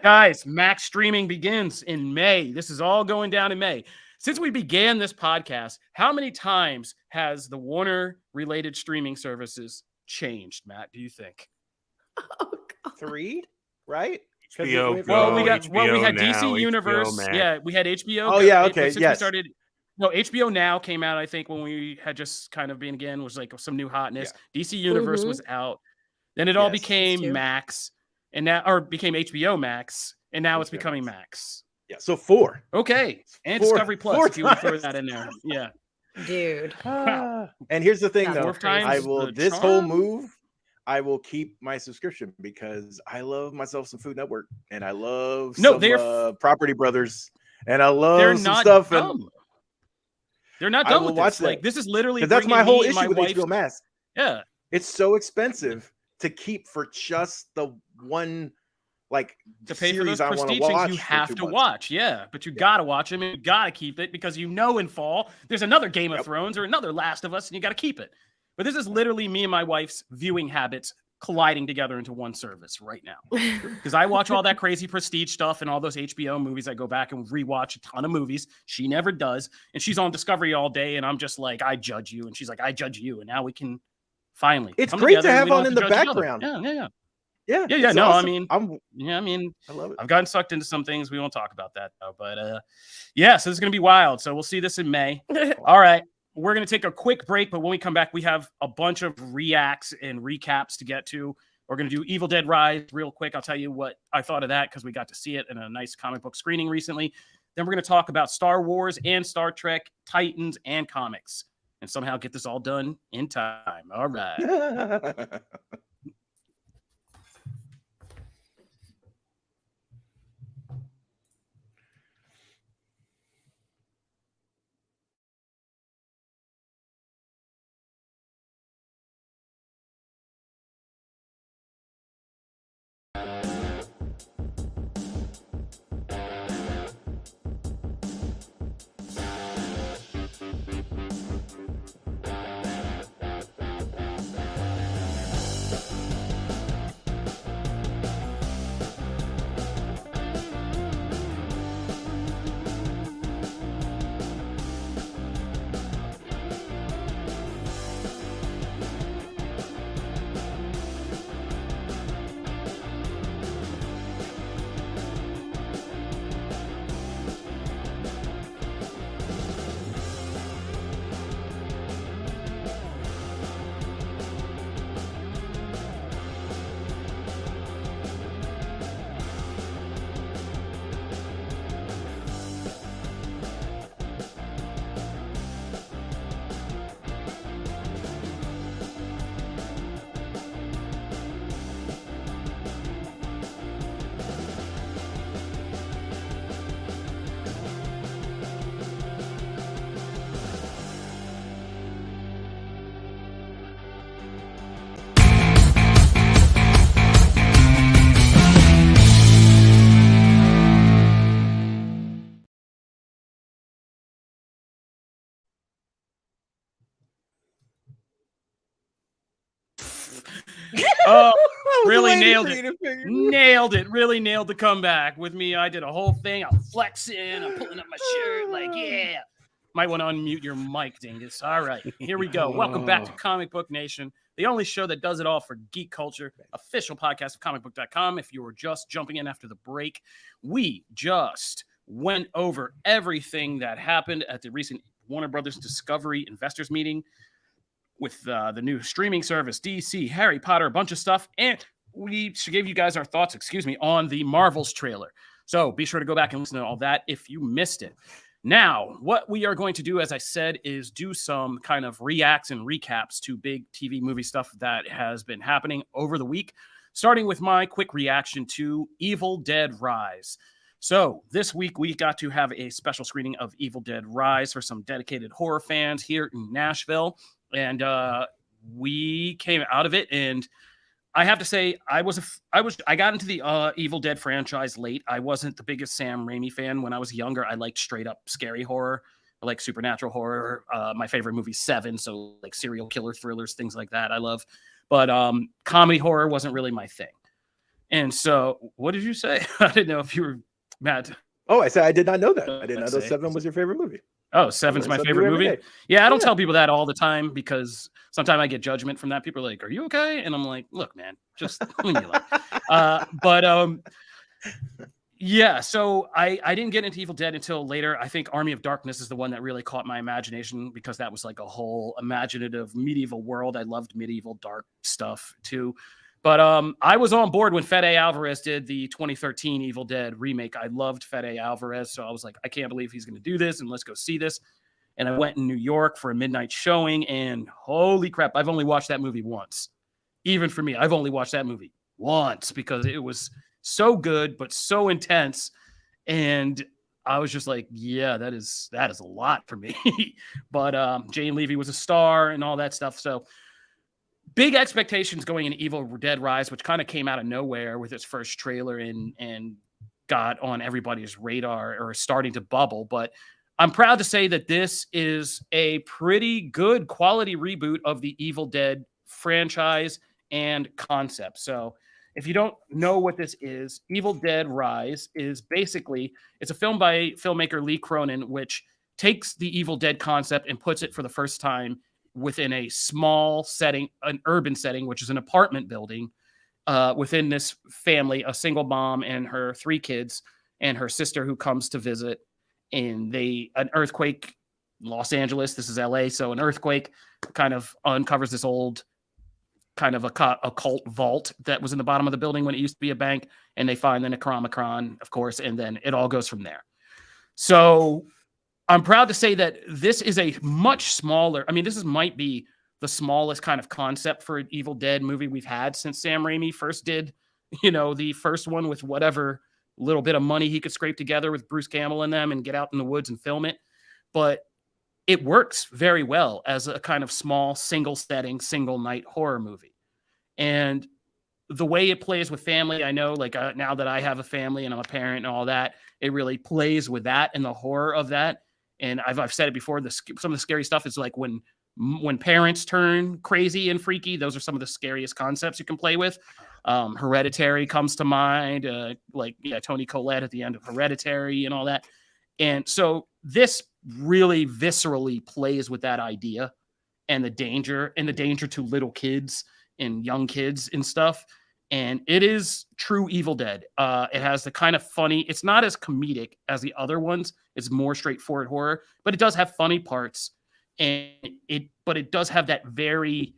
guys, Max streaming begins in May. This is all going down in May. Since we began this podcast, how many times has the Warner-related streaming services changed, Matt, do you think? Oh, God. 3, right? We had DC Universe. We had HBO. Oh, yeah, okay, yes. HBO Now came out, I think, when we had just kind of been again, was like some new hotness. Yeah. DC Universe was out. Then it all became Max, became HBO Max, and now it's becoming Max. Yeah, so 4. Okay, and 4, Discovery Plus, if you want to throw that in there. Yeah, dude. And here's the thing, though. Whole move, I will keep my subscription because I love myself some Food Network, and I love Property Brothers, and I love some stuff. Dumb. They're not done with this. Like, this is literally that's my whole issue with HBO Max. Yeah, it's so expensive to keep for just the one. Like to pay for those prestige things you have to watch, but you gotta watch them and you gotta keep it because in fall there's another Game of Thrones or another Last of Us and you gotta keep it. But this is literally me and my wife's viewing habits colliding together into one service right now because I watch all that crazy prestige stuff and all those HBO movies. I go back and rewatch a ton of movies. She never does, and she's on Discovery all day, and I'm just like, I judge you, and she's like, I judge you, and now we can finally. It's great to have on in the background. Yeah. No, awesome. I love it. I've gotten sucked into some things. We won't talk about that though. But so this is going to be wild. So we'll see this in May. All right. We're going to take a quick break. But when we come back, we have a bunch of reacts and recaps to get to. We're going to do Evil Dead Rise real quick. I'll tell you what I thought of that because we got to see it in a nice comic book screening recently. Then we're going to talk about Star Wars and Star Trek, Titans, and comics, and somehow get this all done in time. All right. Oh, really nailed it. Nailed it. Really nailed the comeback with me. I did a whole thing. I'm flexing. I'm pulling up my shirt. Like, yeah. Might want to unmute your mic, dingus. All right. Here we go. Welcome back to Comic Book Nation, the only show that does it all for geek culture, official podcast of comicbook.com. If you were just jumping in after the break, we just went over everything that happened at the recent Warner Brothers Discovery investors meeting with the new streaming service, DC, Harry Potter, a bunch of stuff. And we gave you guys our thoughts, on the Marvels trailer. So be sure to go back and listen to all that if you missed it. Now, what we are going to do, as I said, is do some kind of reacts and recaps to big TV movie stuff that has been happening over the week, starting with my quick reaction to Evil Dead Rise. So this week we got to have a special screening of Evil Dead Rise for some dedicated horror fans here in Nashville. And we came out of it, and I have to say, I got into the Evil Dead franchise late. I wasn't the biggest Sam Raimi fan when I was younger. I liked straight up scary horror. I like supernatural horror. My favorite movie, Seven, so like serial killer thrillers, things like that. I love, but comedy horror wasn't really my thing. And so, what did you say? I didn't know if you were mad. Oh, I said I did not know that. I didn't know Seven was your favorite movie. Oh, Seven's my favorite movie. Yeah, I don't tell people that all the time because sometimes I get judgment from that. People are like, "Are you okay?" And I'm like, "Look, man, just leave me alone." Yeah. So I didn't get into Evil Dead until later. I think Army of Darkness is the one that really caught my imagination because that was like a whole imaginative medieval world. I loved medieval dark stuff too. But I was on board when Fede Alvarez did the 2013 Evil Dead remake. I loved Fede Alvarez, so I was like, I can't believe he's going to do this, and let's go see this. And I went in New York for a midnight showing, and holy crap, I've only watched that movie once. Even for me, I've only watched that movie once because it was so good, but so intense. And I was just like, yeah, that is a lot for me. But Jane Levy was a star and all that stuff, so big expectations going into Evil Dead Rise, which kind of came out of nowhere with its first trailer and got on everybody's radar or starting to bubble. But I'm proud to say that this is a pretty good quality reboot of the Evil Dead franchise and concept. So if you don't know what this is, Evil Dead Rise is basically, it's a film by filmmaker Lee Cronin, which takes the Evil Dead concept and puts it for the first time within a small setting, an urban setting, which is an apartment building within this family, a single mom and her 3 kids and her sister who comes to visit. And an earthquake, Los Angeles, this is LA. So an earthquake kind of uncovers this old kind of occult vault that was in the bottom of the building when it used to be a bank. And they find the Necronomicon, of course, and then it all goes from there. So I'm proud to say that this is a much smaller. I mean, might be the smallest kind of concept for an Evil Dead movie we've had since Sam Raimi first did, the first one with whatever little bit of money he could scrape together with Bruce Campbell and them and get out in the woods and film it. But it works very well as a kind of small, single setting, single night horror movie. And the way it plays with family, I know, like now that I have a family and I'm a parent and all that, it really plays with that and the horror of that. And I've said it before, some of the scary stuff is like when parents turn crazy and freaky, those are some of the scariest concepts you can play with. Hereditary comes to mind, Toni Collette at the end of Hereditary and all that. And so this really viscerally plays with that idea and the danger to little kids and young kids and stuff. And it is true Evil Dead. It has the kind of funny, it's not as comedic as the other ones. It's more straightforward horror, but it does have funny parts. But it does have that very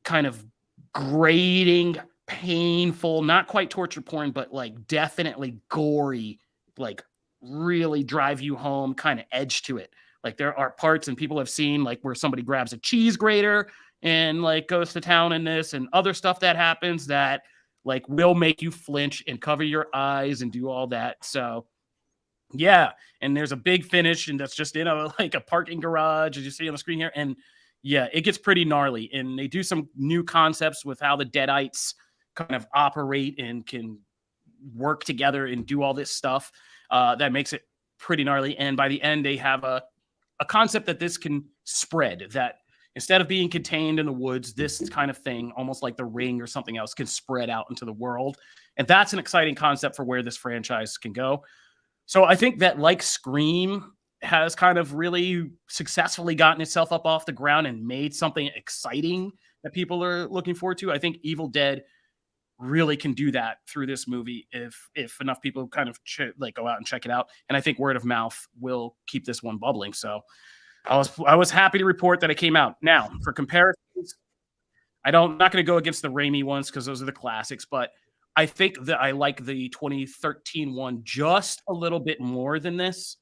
kind of grating, painful, not quite torture porn, but like definitely gory, like really drive you home kind of edge to it. Like there are parts, and people have seen like where somebody grabs a cheese grater and like goes to town in this, and other stuff that happens that like will make you flinch and cover your eyes and do all that. So yeah, and there's a big finish, and that's just in a parking garage, as you see on the screen here. And yeah, it gets pretty gnarly, and they do some new concepts with how the Deadites kind of operate and can work together and do all this stuff that makes it pretty gnarly. And by the end, they have a concept that this can spread, that instead of being contained in the woods, this kind of thing, almost like The Ring or something else, can spread out into the world. And that's an exciting concept for where this franchise can go. So I think that, like Scream, has kind of really successfully gotten itself up off the ground and made something exciting that people are looking forward to. I think Evil Dead really can do that through this movie if enough people kind of go out and check it out. And I think word of mouth will keep this one bubbling. So I was happy to report that it came out. Now, for comparisons, I'm not going to go against the Raimi ones because those are the classics, but I think that I like the 2013 one just a little bit more than this.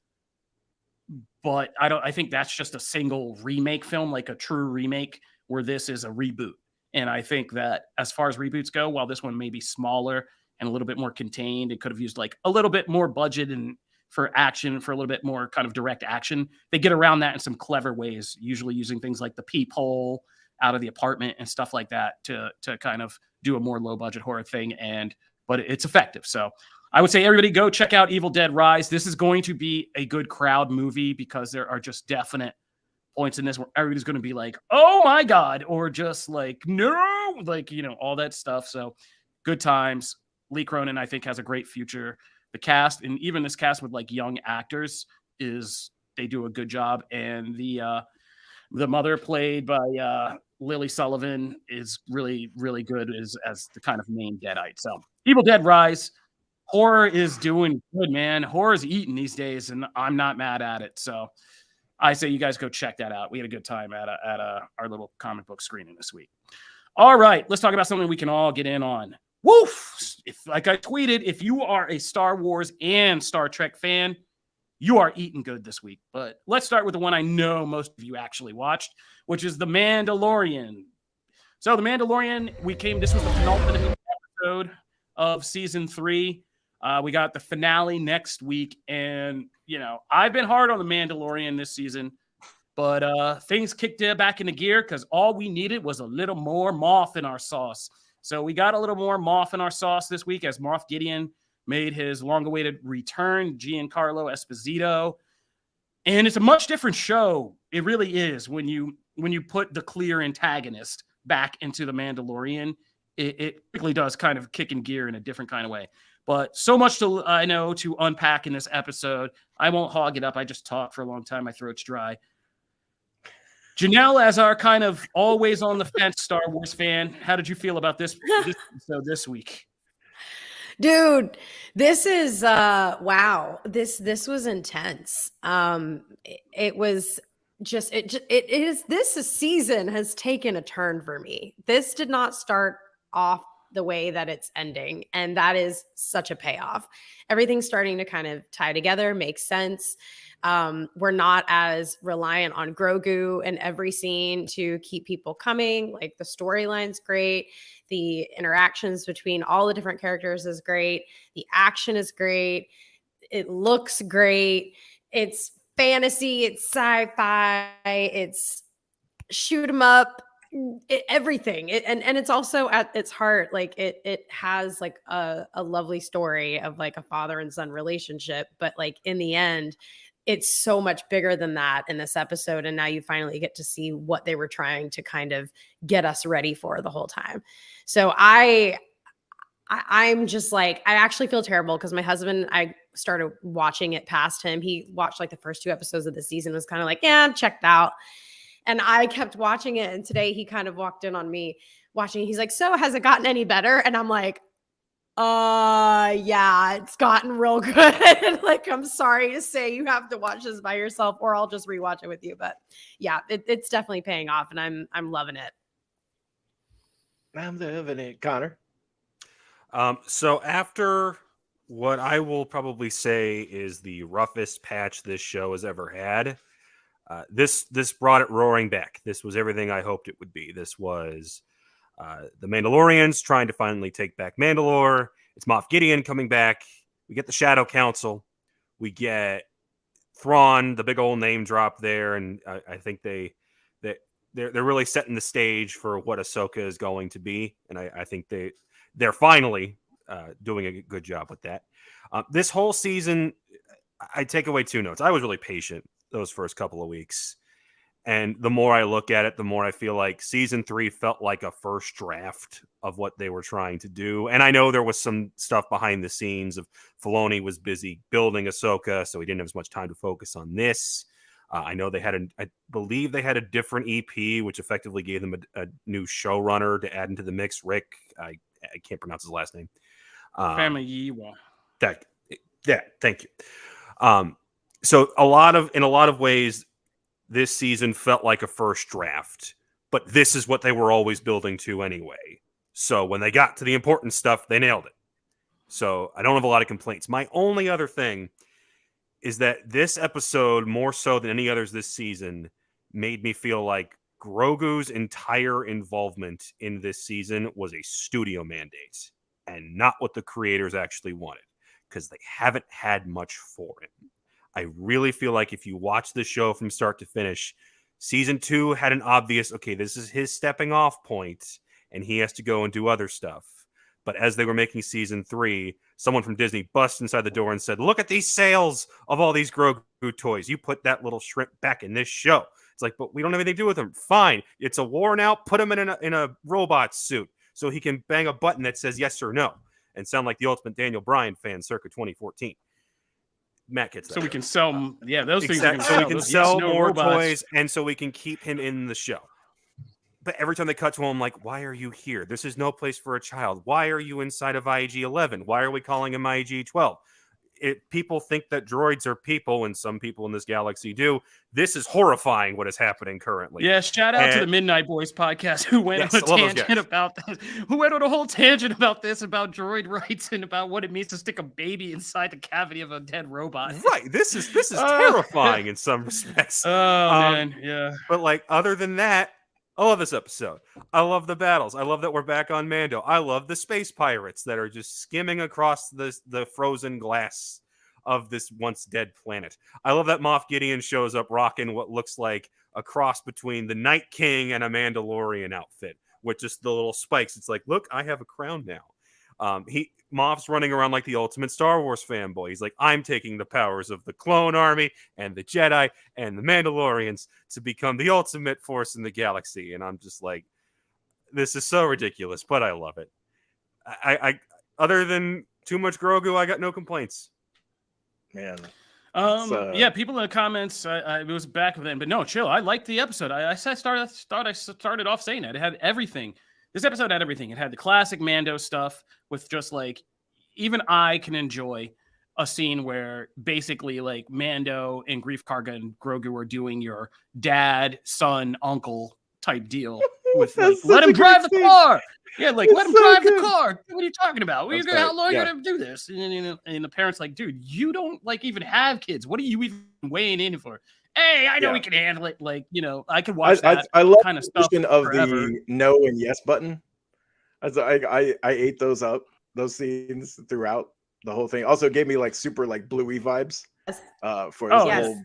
But I think that's just a single remake film, like a true remake, where this is a reboot. And I think that as far as reboots go, while this one may be smaller and a little bit more contained, it could have used like a little bit more budget and for action, for a little bit more kind of direct action. They get around that in some clever ways, usually using things like the peephole out of the apartment and stuff like that to kind of do a more low budget horror thing. But it's effective. So I would say everybody go check out Evil Dead Rise. This is going to be a good crowd movie because there are just definite points in this where everybody's going to be like, oh my God, or just like, no, like, all that stuff. So good times. Lee Cronin, I think, has a great future. The cast, and even this cast with like young actors, they do a good job. And the mother, played by Lily Sullivan, is really, really good as the kind of main Deadite. So Evil Dead Rise. Horror is doing good, man. Horror is eating these days, and I'm not mad at it. So I say you guys go check that out. We had a good time at our little comic book screening this week. All right, let's talk about something we can all get in on. Woof! Like I tweeted, if you are a Star Wars and Star Trek fan, you are eating good this week. But let's start with the one I know most of you actually watched, which is The Mandalorian. So The Mandalorian, this was the penultimate episode of season 3. We got the finale next week, and I've been hard on The Mandalorian this season, but things kicked it back into gear because all we needed was a little more Moff in our sauce. So we got a little more Moff in our sauce this week as Moff Gideon made his long-awaited return, Giancarlo Esposito, and it's a much different show. It really is when you put the clear antagonist back into The Mandalorian. It quickly does kind of kick in gear in a different kind of way. But so much to unpack in this episode. I won't hog it up. I just talk for a long time. My throat's dry. Janelle, as our kind of always on the fence Star Wars fan, how did you feel about this episode this week? Dude, this is wow. This was intense. It was just this season has taken a turn for me. This did not start off the way that it's ending. And that is such a payoff. Everything's starting to kind of tie together, make sense. We're not as reliant on Grogu in every scene to keep people coming. Like the storyline's great. The interactions between all the different characters is great. The action is great. It looks great. It's fantasy. It's sci-fi. It's shoot 'em up. Everything. And it's also at its heart, like it has like a lovely story of like a father and son relationship. But like in the end, it's so much bigger than that in this episode. And now you finally get to see what they were trying to kind of get us ready for the whole time. So I'm just like, I actually feel terrible because my husband, I started watching it past him. He watched like the first 2 episodes of the season, was kind of like, yeah, I'm checked out. And I kept watching it. And today he kind of walked in on me watching. He's like, so has it gotten any better? And I'm like, yeah, it's gotten real good. Like, I'm sorry to say you have to watch this by yourself, or I'll just rewatch it with you. But yeah, it's definitely paying off, and I'm loving it. I'm loving it, Connor. So after what I will probably say is the roughest patch this show has ever had, this brought it roaring back. This was everything I hoped it would be. This was the Mandalorians trying to finally take back Mandalore. It's Moff Gideon coming back. We get the Shadow Council. We get Thrawn, the big old name drop there, and I think they're really setting the stage for what Ahsoka is going to be, and I think they're finally doing a good job with that. This whole season, I take away 2 notes. I was really patient those first couple of weeks. And the more I look at it, the more I feel like season 3 felt like a first draft of what they were trying to do. And I know there was some stuff behind the scenes of Filoni was busy building Ahsoka, so he didn't have as much time to focus on this. I know I believe they had a different EP, which effectively gave them a new showrunner to add into the mix. Rick, I can't pronounce his last name. Family Yiwa. Thank you. So in a lot of ways, this season felt like a first draft, but this is what they were always building to anyway. So when they got to the important stuff, they nailed it. So I don't have a lot of complaints. My only other thing is that this episode, more so than any others this season, made me feel like Grogu's entire involvement in this season was a studio mandate and not what the creators actually wanted, because they haven't had much for him. I really feel like if you watch the show from start to finish, season 2 had an obvious, okay, this is his stepping off point, and he has to go and do other stuff. But as they were making season 3, someone from Disney busted inside the door and said, look at these sales of all these Grogu toys. You put that little shrimp back in this show. It's like, but we don't have anything to do with him. Fine. It's a worn out. Put him in a robot suit so he can bang a button that says yes or no and sound like the ultimate Daniel Bryan fan circa 2014. Matt gets that. So we can sell, those things. Exactly. So we can sell more toys, and so we can keep him in the show. But every time they cut to him, I'm like, why are you here? This is no place for a child. Why are you inside of IG-11? Why are we calling him IG-12? People think that droids are people, and some people in this galaxy do. This is horrifying what is happening currently. Yeah, shout out to the Midnight Boys podcast who went on a tangent about this. Who went on a whole tangent about this, about droid rights and about what it means to stick a baby inside the cavity of a dead robot. Right. This is terrifying in some respects. Oh, man, yeah. But like, other than that, I love this episode. I love the battles. I love that we're back on Mando. I love the space pirates that are just skimming across the frozen glass of this once dead planet. I love that Moff Gideon shows up rocking what looks like a cross between the Night King and a Mandalorian outfit with just the little spikes. It's like, look, I have a crown now. Moff's running around like the ultimate Star Wars fanboy. He's like, I'm taking the powers of the clone army and the Jedi and the Mandalorians to become the ultimate force in the galaxy. And I'm just like, this is so ridiculous, but I love it. I other than too much Grogu, I got no complaints. Man. People in the comments, it was back then, but no, chill. I liked the episode. I started off saying that it had everything. This episode had everything. It had the classic Mando stuff with just like, even I can enjoy a scene where basically like Mando and Grief Karga and Grogu are doing your dad, son, uncle type deal. with like, That's let such him a great drive the scene. car. Yeah, like, It's let him so drive good. the car. What are you talking about? That's How right, long are yeah. you gonna do this? And the parents like, dude, you don't like even have kids. What are you even weighing in for? Hey, I know Yeah. we can handle it. Like, I could watch I that love kind of the stuff addition of forever. the no and yes button. As I ate those up, those scenes throughout the whole thing. Also gave me like super like Bluey vibes Yes. for this Oh, Yes. whole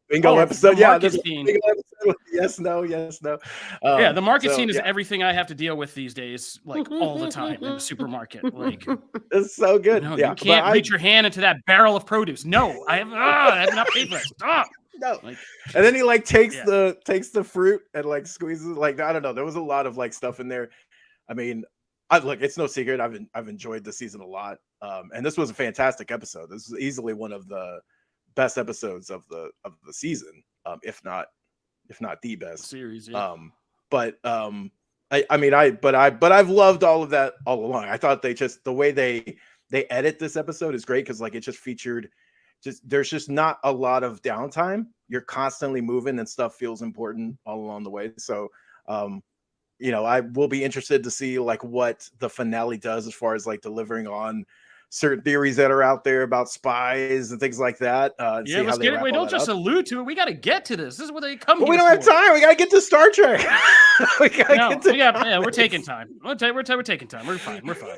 bingo Oh, episode. the Yeah, market this scene. bingo episode with yes, no, yes, no. Yeah, the market So, scene is yeah, everything I have to deal with these days, like all the time in the supermarket. Like, it's so good. no, Yeah, you but can't I reach your hand into that barrel of produce. No, I have not paid for that. Stop. no. Like, And then he like takes yeah. the fruit and like squeezes it. Like I don't know. There was a lot of like stuff in there. I mean, look, it's no secret. I've enjoyed the season a lot. And this was a fantastic episode. This was easily one of the best episodes of the season, if not the best Series, yeah. But I've loved all of that all along. I thought the way they edit this episode is great because like it just featured there's just not a lot of downtime. You're constantly moving and stuff feels important all along the way. So I will be interested to see like what the finale does as far as like delivering on certain theories that are out there about spies and things like that. And Yeah, see let's how they get it. wrap We all don't that just up. allude to it. We got to get to this. This is what they come But here we don't have for. time. We gotta get to Star Trek. We gotta No, get to we're comics. taking time. We're taking time. We're fine. We're fine.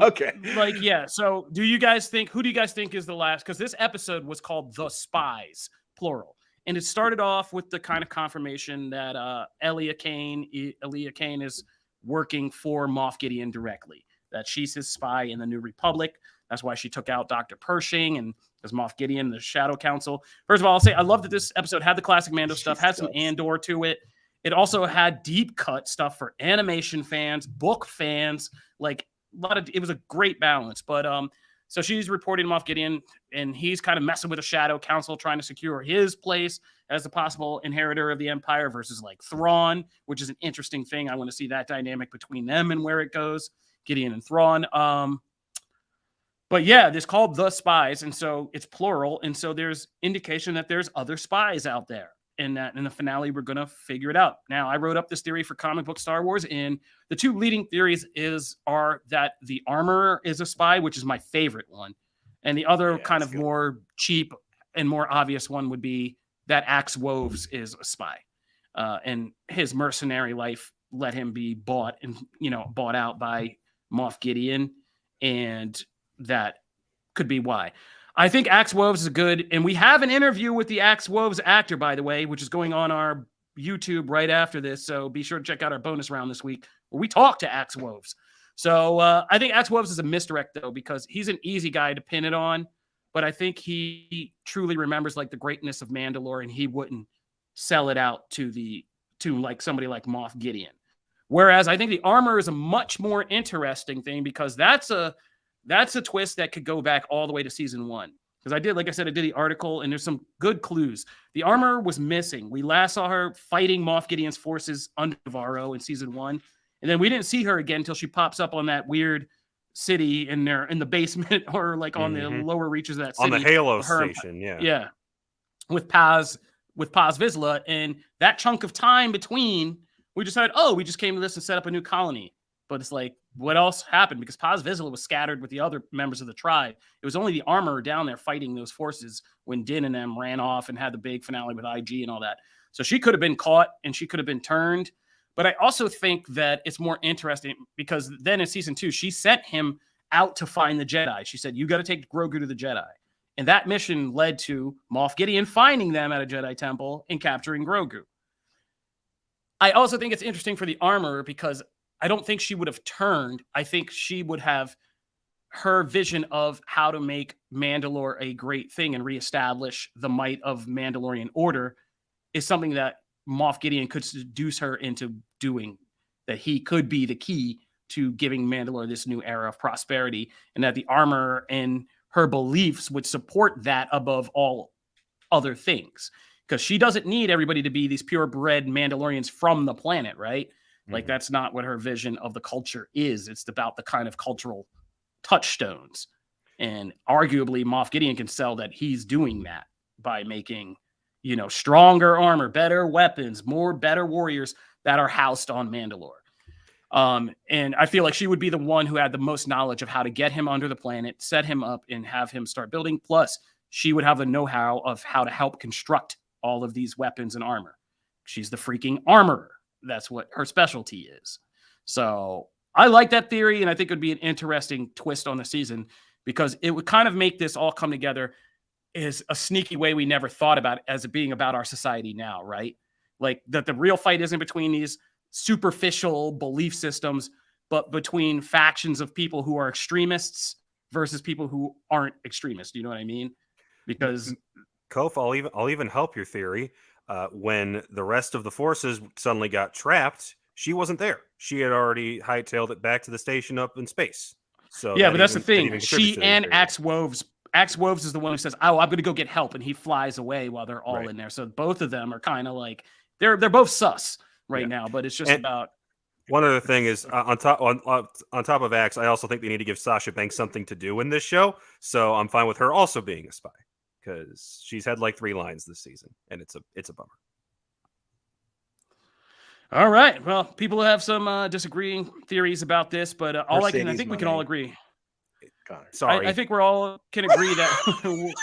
Okay. Like, yeah. So, who do you guys think is the last? Because this episode was called "The Spies," plural, and it started off with the kind of confirmation that Elia Kane is working for Moff Gideon directly. That she's his spy in the New Republic. That's why she took out Dr. Pershing and as Moff Gideon, the Shadow Council. First of all, I'll say I love that this episode had the classic Mando stuff, had some Andor to it. It also had deep cut stuff for animation fans, book fans, like it was a great balance. But so she's reporting Moff Gideon, and he's kind of messing with the Shadow Council, trying to secure his place as the possible inheritor of the Empire versus like Thrawn, which is an interesting thing. I want to see that dynamic between them and where it goes, Gideon and Thrawn. But yeah, it's called The Spies, and so it's plural, and so there's indication that there's other spies out there, and that in the finale we're gonna figure it out. Now, I wrote up this theory for Comic Book Star Wars, and the two leading theories are that the Armorer is a spy, which is my favorite one, and the other kind of more cheap and more obvious one would be that Axe Woves is a spy, and his mercenary life let him be bought out by Moff Gideon, and that could be why. I think Axe Woves is good, and we have an interview with the Axe Woves actor, by the way, which is going on our YouTube right after this, so be sure to check out our bonus round this week where we talk to Axe Woves. So I think Axe Woves is a misdirect, though, because he's an easy guy to pin it on, but I think he truly remembers like the greatness of Mandalore, and he wouldn't sell it out to like somebody like Moff Gideon. Whereas I think the Armor is a much more interesting thing because that's a twist that could go back all the way to season 1. Because I did the article, and there's some good clues. The Armor was missing. We last saw her fighting Moff Gideon's forces under Navarro in season 1, and then we didn't see her again until she pops up on that weird city in the basement or like on the lower reaches of that city. On the Halo station, yeah, with Paz Vizsla, and that chunk of time between, we decided, we just came to this and set up a new colony. But it's like, what else happened? Because Paz Vizsla was scattered with the other members of the tribe. It was only the Armorer down there fighting those forces when Din and them ran off and had the big finale with IG and all that. So she could have been caught and she could have been turned. But I also think that it's more interesting because then in season 2, she sent him out to find the Jedi. She said, you got to take Grogu to the Jedi. And that mission led to Moff Gideon finding them at a Jedi temple and capturing Grogu. I also think it's interesting for the Armorer because I don't think she would have turned. I think she would have her vision of how to make Mandalore a great thing and reestablish the might of Mandalorian order is something that Moff Gideon could seduce her into doing, that he could be the key to giving Mandalore this new era of prosperity, and that the Armorer and her beliefs would support that above all other things. Because she doesn't need everybody to be these purebred Mandalorians from the planet, right? Like, that's not what her vision of the culture is. It's about the kind of cultural touchstones. And arguably, Moff Gideon can sell that he's doing that by making, stronger armor, better weapons, better warriors that are housed on Mandalore. And I feel like she would be the one who had the most knowledge of how to get him under the planet, set him up, and have him start building. Plus, she would have the know-how of how to help construct all of these weapons and armor. She's the freaking armorer. That's what her specialty is. So I like that theory, and I think it would be an interesting twist on the season because it would kind of make this all come together as a sneaky way we never thought about it, as it being about our society now, right? Like that the real fight isn't between these superficial belief systems, but between factions of people who are extremists versus people who aren't extremists. You know what I mean? Because Kof, I'll even help your theory. When the rest of the forces suddenly got trapped, she wasn't there. She had already hightailed it back to the station up in space. So yeah, but that's the thing. She and Axe Woves is the one who says, "Oh, I'm going to go get help," and he flies away while they're all in there. So both of them are kind of like they're both sus right now. But it's just about. One other thing is on top of Axe, I also think they need to give Sasha Banks something to do in this show. So I'm fine with her also being a spy because she's had like 3 lines this season, and it's a bummer. All right. Well, people have some disagreeing theories about this, but I think we can all agree. Connor. Sorry. I think we all can agree that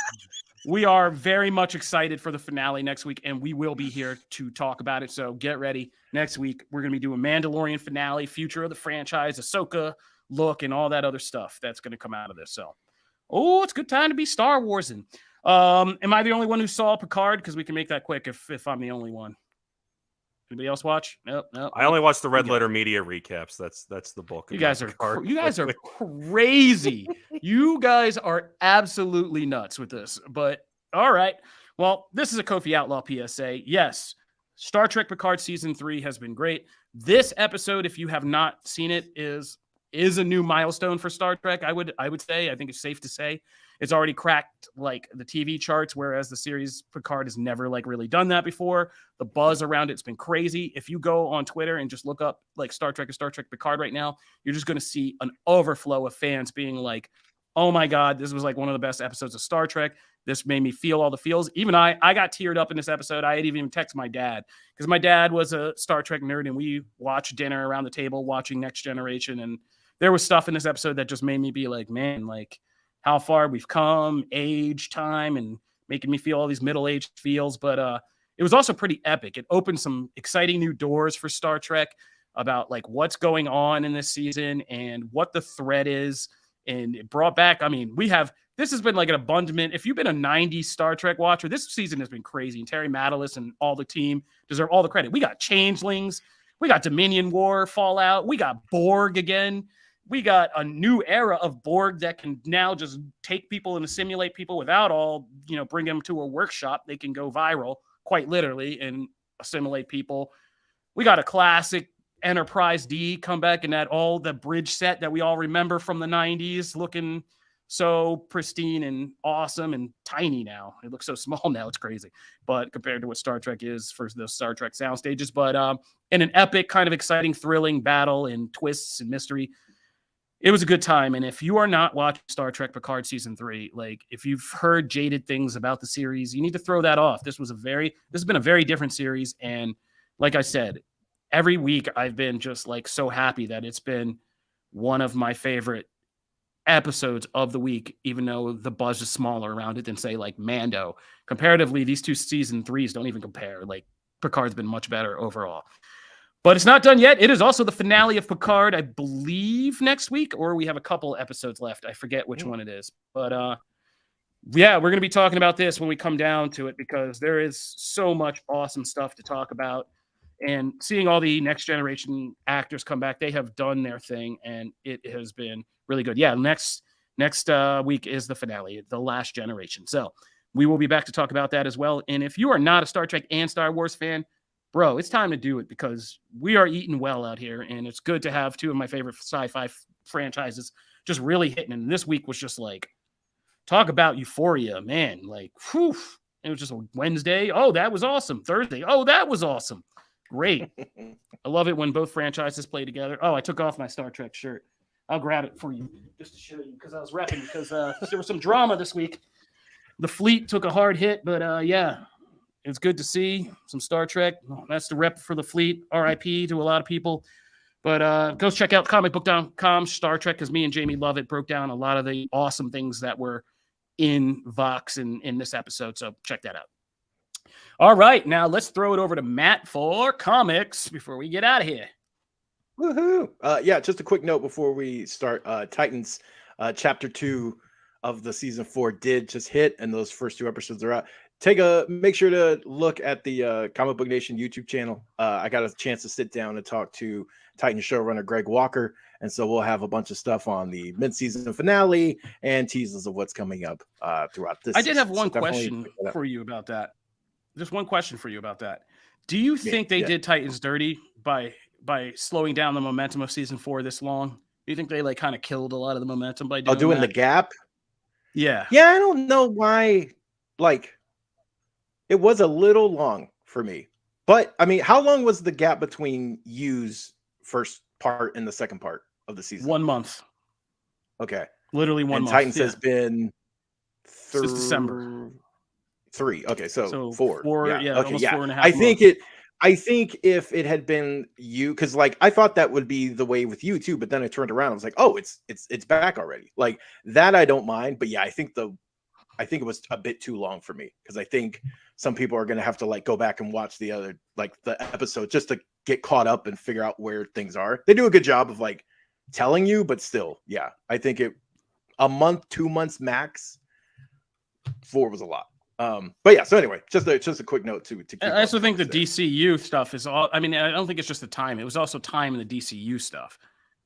we are very much excited for the finale next week, and we will be here to talk about it. So get ready. Next week, we're going to be doing Mandalorian finale, future of the franchise, Ahsoka look, and all that other stuff that's going to come out of this. So, it's a good time to be Star Warsing. Am I the only one who saw Picard? Because we can make that quick if I'm the only one. Anybody else watch? Nope. I only watched the Red Letter Media recaps. That's the bulk. You guys are crazy. You guys are absolutely nuts with this. But all right. Well, this is a Kofi Outlaw PSA. Yes, Star Trek Picard season 3 has been great. This episode, if you have not seen it, is a new milestone for Star Trek. I would say. I think it's safe to say. It's already cracked like the TV charts, whereas the series Picard has never like really done that before. The buzz around it's been crazy. If you go on Twitter and just look up like Star Trek and Star Trek Picard right now, you're just going to see an overflow of fans being like, "Oh my God, this was like one of the best episodes of Star Trek. This made me feel all the feels." Even I got teared up in this episode. I had even texted my dad because my dad was a Star Trek nerd, and we watched dinner around the table watching Next Generation, and there was stuff in this episode that just made me be like, man, like how far we've come, age, time, and making me feel all these middle-aged feels. But it was also pretty epic. It opened some exciting new doors for Star Trek about like what's going on in this season and what the threat is. And it brought back, this has been like an abundant. If you've been a 90s Star Trek watcher, this season has been crazy. And Terry Matalis and all the team deserve all the credit. We got Changelings. We got Dominion War Fallout. We got Borg again. We got a new era of Borg that can now just take people and assimilate people without bring them to a workshop. They can go viral, quite literally, and assimilate people. We got a classic Enterprise D come back in the bridge set that we all remember from the 90s, looking so pristine and awesome and tiny now. It looks so small now. It's crazy. But compared to what Star Trek is for the Star Trek sound stages, but in an epic kind of exciting, thrilling battle and twists and mystery. It was a good time. And if you are not watching Star Trek Picard season 3, like if you've heard jaded things about the series, you need to throw that off. This has been a very different series. And like I said, every week I've been just like so happy that it's been one of my favorite episodes of the week, even though the buzz is smaller around it than say like Mando. Comparatively, these two season 3s don't even compare. Like Picard's been much better overall. But it's not done yet. It is also the finale of Picard, I believe, next week, or we have a couple episodes left. I forget which one it is. But we're going to be talking about this when we come down to it because there is so much awesome stuff to talk about. And seeing all the Next Generation actors come back, they have done their thing, and it has been really good. Yeah, next week is the finale, The Last Generation. So we will be back to talk about that as well. And if you are not a Star Trek and Star Wars fan, bro, it's time to do it because we are eating well out here, and it's good to have two of my favorite sci-fi franchises just really hitting. And this week was just like, talk about euphoria, man. Like, whew, it was just a Wednesday. Oh, that was awesome. Thursday. Oh, that was awesome. Great. I love it when both franchises play together. Oh, I took off my Star Trek shirt. I'll grab it for you just to show you because I was repping because there was some drama this week. The fleet took a hard hit, but yeah. It's good to see some Star Trek. That's the rep for the fleet. RIP to a lot of people. But go check out comicbook.com, Star Trek, because me and Jamie love it. Broke down a lot of the awesome things that were in Vox in this episode. So check that out. All right, now let's throw it over to Matt for comics before we get out of here. Woohoo! Yeah, just a quick note before we start. Titans chapter 2 of the season 4 did just hit, and those first 2 episodes are out. Make sure to look at the Comic Book Nation YouTube channel. I got a chance to sit down and talk to Titan showrunner Greg Walker, and so we'll have a bunch of stuff on the mid-season finale and teasers of what's coming up throughout this. I did have one question for you about that. Just one question for you about that. Do you think they did Titans dirty by slowing down the momentum of season 4 this long? Do you think they like kind of killed a lot of the momentum by doing the gap? Yeah. Yeah, I don't know why. Like, it was a little long for me. But I mean, how long was the gap between Yu's first part and the second part of the season? 1 month. Okay. Literally 1 month. Titans has been since December. 3. Okay, so 4. 4. Okay, almost 4.5 months. I think if it had been you, because like I thought that would be the way with you too, but then I turned around, I was like, oh, it's back already. Like that, I don't mind. But yeah, I think it was a bit too long for me, because I think some people are gonna have to like go back and watch the episode just to get caught up and figure out where things are. They do a good job of like telling you, but still, yeah, I think a month, 2 months max. 4 was a lot. But yeah, so anyway, just a quick note to keep I also think the DCU stuff is all. I mean, I don't think it's just the time. It was also time in the DCU stuff.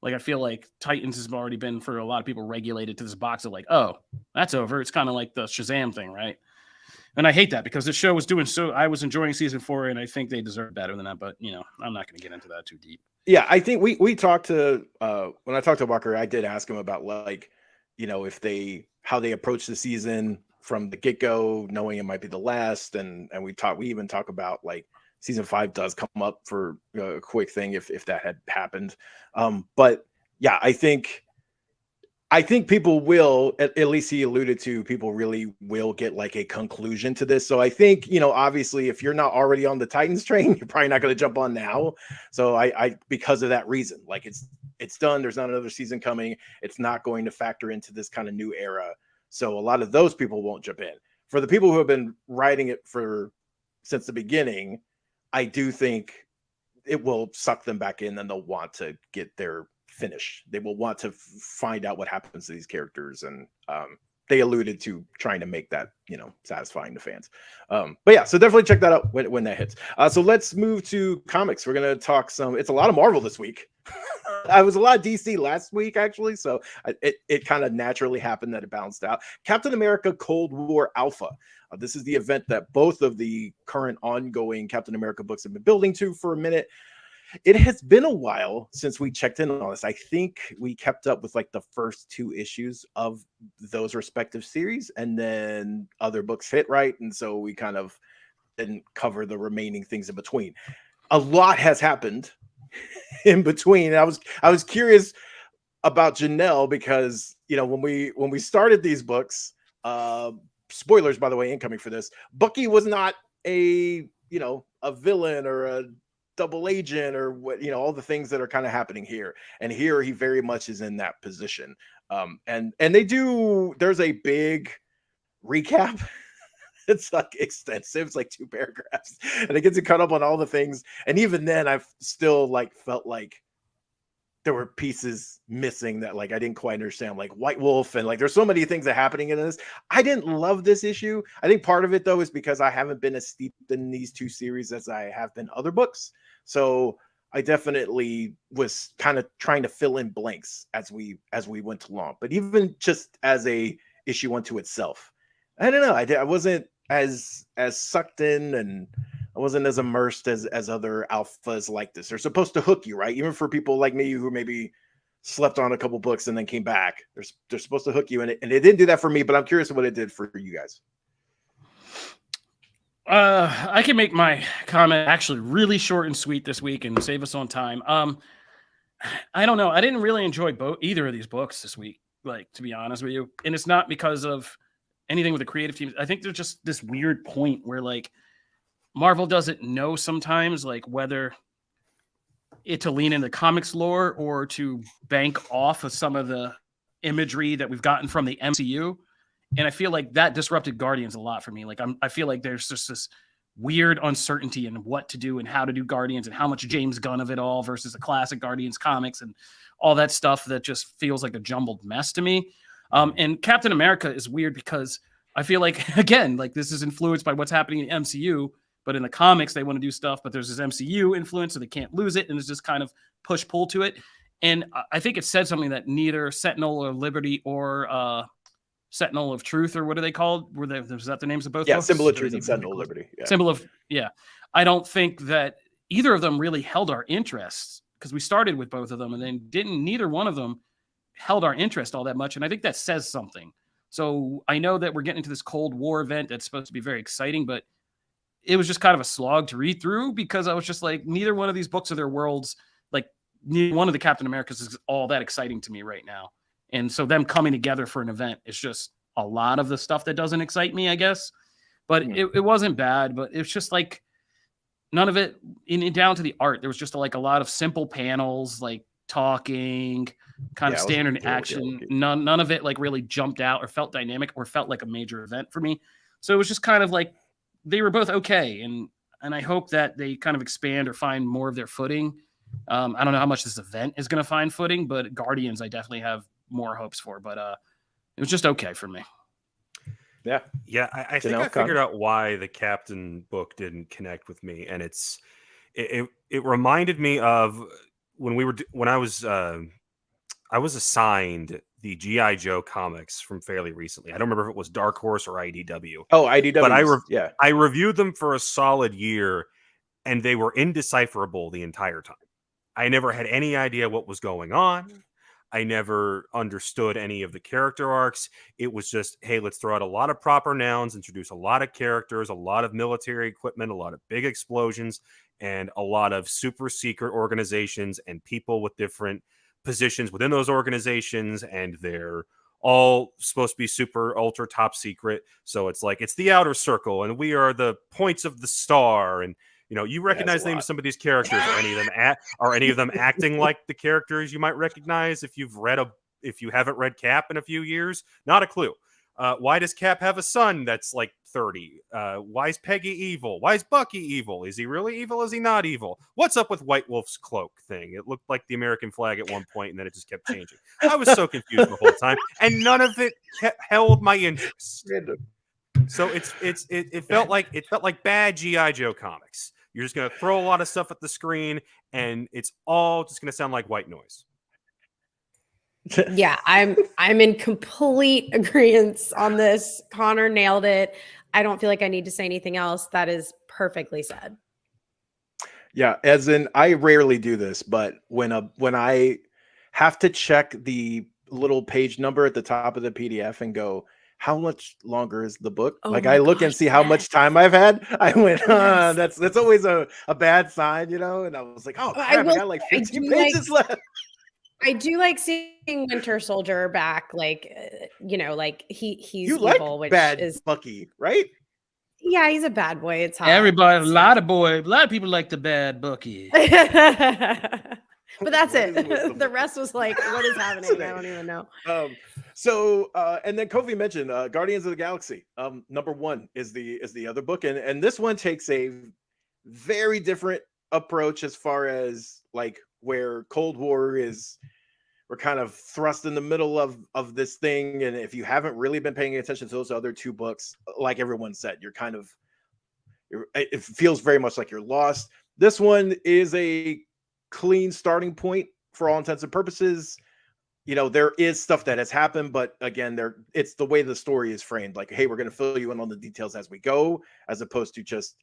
Like, I feel like Titans has already been, for a lot of people, regulated to this box of like, oh, that's over. It's kind of like the Shazam thing, right? And I hate that, because the show was doing so. I was enjoying season 4, and I think they deserve better than that. But I'm not going to get into that too deep. Yeah, I think we talked to when I talked to Walker, I did ask him about like, if how they approach the season from the get-go, knowing it might be the last, and we even talk about like season 5 does come up for a quick thing if that had happened. But yeah, I think people will, at least he alluded to, people really will get like a conclusion to this. So I think, obviously if you're not already on the Titans train, you're probably not going to jump on now. So I because of that reason, like it's done. There's not another season coming. It's not going to factor into this kind of new era. So a lot of those people won't jump in. For the people who have been writing it since the beginning, I do think it will suck them back in, and they'll want to get their finish. They will want to find out what happens to these characters, and they alluded to trying to make that satisfying to fans. But yeah, so definitely check that out when that hits. So let's move to comics. We're gonna talk it's a lot of Marvel this week. I was a lot of DC last week, actually, so it kind of naturally happened that it balanced out. Captain America Cold War Alpha. This is the event that both of the current ongoing Captain America books have been building to for a minute. It has been a while since we checked in on this. I think we kept up with like the first 2 issues of those respective series, and then other books hit, right? And so we kind of didn't cover the remaining things in between. A lot has happened in between. I was curious about Janelle, because when we started these books, spoilers by the way incoming for this, Bucky was not a villain or a double agent or what, all the things that are kind of happening here, and here he very much is in that position. And there's a big recap. It's like extensive. It's like 2 paragraphs, and it gets to cut up on all the things. And even then, I've still like felt like there were pieces missing that like I didn't quite understand, like White Wolf, and like there's so many things that are happening in this. I didn't love this issue. I think part of it though is because I haven't been as steeped in these 2 series as I have been other books. So I definitely was kind of trying to fill in blanks as we went along. But even just as a issue unto itself, I don't know. I wasn't as sucked in, and I wasn't as immersed as other alphas like this. They're supposed to hook you, right? Even for people like me who maybe slept on a couple books and then came back, they're supposed to hook you, and it didn't do that for me. But I'm curious what it did for you guys. I can make my comment actually really short and sweet this week and save us on time. I don't know. I didn't really enjoy either of these books this week, like, to be honest with you. And it's not because of anything with the creative teams. I think there's just this weird point where, like, Marvel doesn't know sometimes, like, whether to lean into comics lore or to bank off of some of the imagery that we've gotten from the MCU. And I feel like that disrupted Guardians a lot for me. Like, I feel like there's just this weird uncertainty in what to do and how to do Guardians and how much James Gunn of it all versus the classic Guardians comics and all that stuff that just feels like a jumbled mess to me. And Captain America is weird because I feel like, again, like this is influenced by what's happening in the MCU, but in the comics, they want to do stuff, but there's this MCU influence, so they can't lose it. And it's just kind of push-pull to it. And I think it said something that neither Sentinel of Liberty or Sentinel of Truth, or what are they called? Was that the names of both? Yeah, books? Symbol of Truth and Sentinel of Liberty. Yeah. Symbol of, yeah. I don't think that either of them really held our interest because we started with both of them and then neither one of them held our interest all that much. And I think that says something. So I know that we're getting into this Cold War event that's supposed to be very exciting, but it was just kind of a slog to read through because I was just like, neither one of these books are their worlds. Like neither one of the Captain Americas is all that exciting to me right now. And so them coming together for an event is just a lot of the stuff that doesn't excite me, I guess. But it wasn't bad, but it's just like none of it down to the art. There was just like a lot of simple panels, like talking, kind of standard action. None of it like really jumped out or felt dynamic or felt like a major event for me. So it was just kind of like they were both okay. And I hope that they kind of expand or find more of their footing. I don't know how much this event is going to find footing, but Guardians, I definitely have more hopes for. But it was just okay for me. Yeah. I think I figured out why the Captain book didn't connect with me, and it reminded me of when I was assigned the G.I. Joe comics from fairly recently. I don't remember if it was Dark Horse or IDW. Oh, IDW. But I reviewed them for a solid year, and they were indecipherable the entire time. I never had any idea what was going on. I never understood any of the character arcs. It was just, hey, let's throw out a lot of proper nouns, introduce a lot of characters, a lot of military equipment, a lot of big explosions, and a lot of super secret organizations and people with different positions within those organizations, and they're all supposed to be super ultra top secret. So it's like it's the outer circle, and we are the points of the star, and you recognize the names of some of these characters. Are any of them acting like the characters you might recognize if you haven't read Cap in a few years? Not a clue. Why does Cap have a son that's like 30? Why is Peggy evil? Why is Bucky evil? Is he really evil? Is he not evil? What's up with White Wolf's cloak thing? It looked like the American flag at one point, and then it just kept changing. I was so confused the whole time, and none of it held my interest. So it felt like bad G.I. Joe comics. You're just going to throw a lot of stuff at the screen, and it's all just going to sound like white noise. Yeah, I'm in complete agreement on this. Connor nailed it. I don't feel like I need to say anything else. That is perfectly said. Yeah, as in I rarely do this, but when I have to check the little page number at the top of the PDF and go, how much longer is the book? I look and see how much time I've had. I went, that's always a bad sign, And I was like, oh crap, I got like 15 pages left. I do like seeing Winter Soldier back, he's you evil, which bad is Bucky, right? Yeah, he's a bad boy. It's hot. Everybody, a lot of people like the bad Bucky. But that's it. The rest was like, what is happening? I don't even know. And then Kofi mentioned Guardians of the Galaxy. Number 1 is the other book, and this one takes a very different approach as far as like where Cold War is. We're kind of thrust in the middle of this thing, and if you haven't really been paying attention to those other 2 books, like everyone said, it feels very much like you're lost. This one is a clean starting point for all intents and purposes. There is stuff that has happened, but again, it's the way the story is framed. Like, hey, we're going to fill you in on the details as we go, as opposed to just,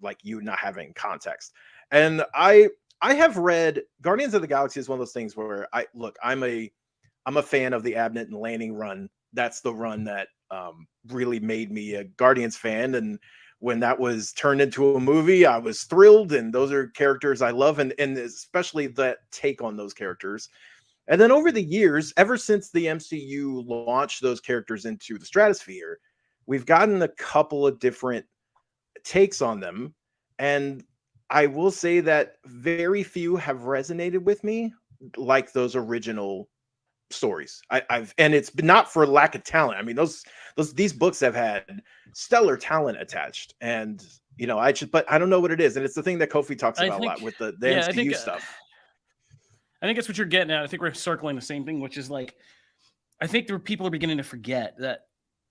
like you not having context. And I have read Guardians of the Galaxy is one of those things where I'm a fan of the Abnett and Lanning run. That's the run that really made me a Guardians fan. And when that was turned into a movie, I was thrilled. And those are characters I love, and especially that take on those characters. And then over the years, ever since the MCU launched those characters into the stratosphere, we've gotten a couple of different takes on them. And I will say that very few have resonated with me like those original stories. And it's been not for lack of talent. I mean, these books have had stellar talent attached, and but I don't know what it is. And it's the thing that Kofi talks about a lot with the MCU stuff. I think that's what you're getting at. I think we're circling the same thing, which is like, I think people are beginning to forget that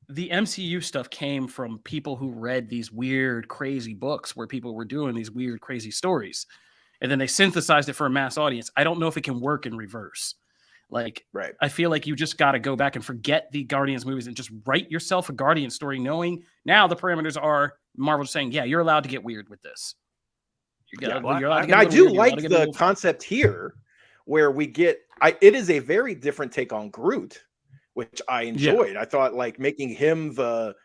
the MCU stuff came from people who read these weird, crazy books where people were doing these weird, crazy stories. And then they synthesized it for a mass audience. I don't know if it can work in reverse. Like, right. I feel like you just got to go back and forget the Guardians movies and just write yourself a Guardian story, knowing now the parameters are Marvel saying, yeah, you're allowed to get weird with this. You're allowed to get I do like the concept here where we get, it is a very different take on Groot, which I enjoyed. I thought like making him the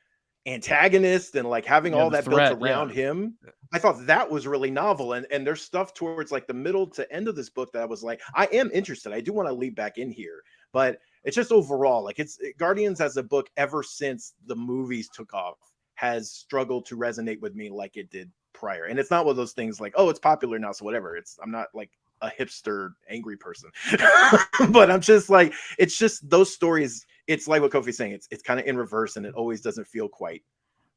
antagonist and like having all that built around him. I thought that was really novel. And there's stuff towards like the middle to end of this book that I was like, I am interested. I do want to lead back in here, but it's just overall, like Guardians as a book ever since the movies took off has struggled to resonate with me like it did prior. And it's not one of those things like, oh, it's popular now, so whatever. I'm not like a hipster angry person, but I'm just like, it's just those stories. It's like what Kofi's saying. It's kind of in reverse, and it always doesn't feel quite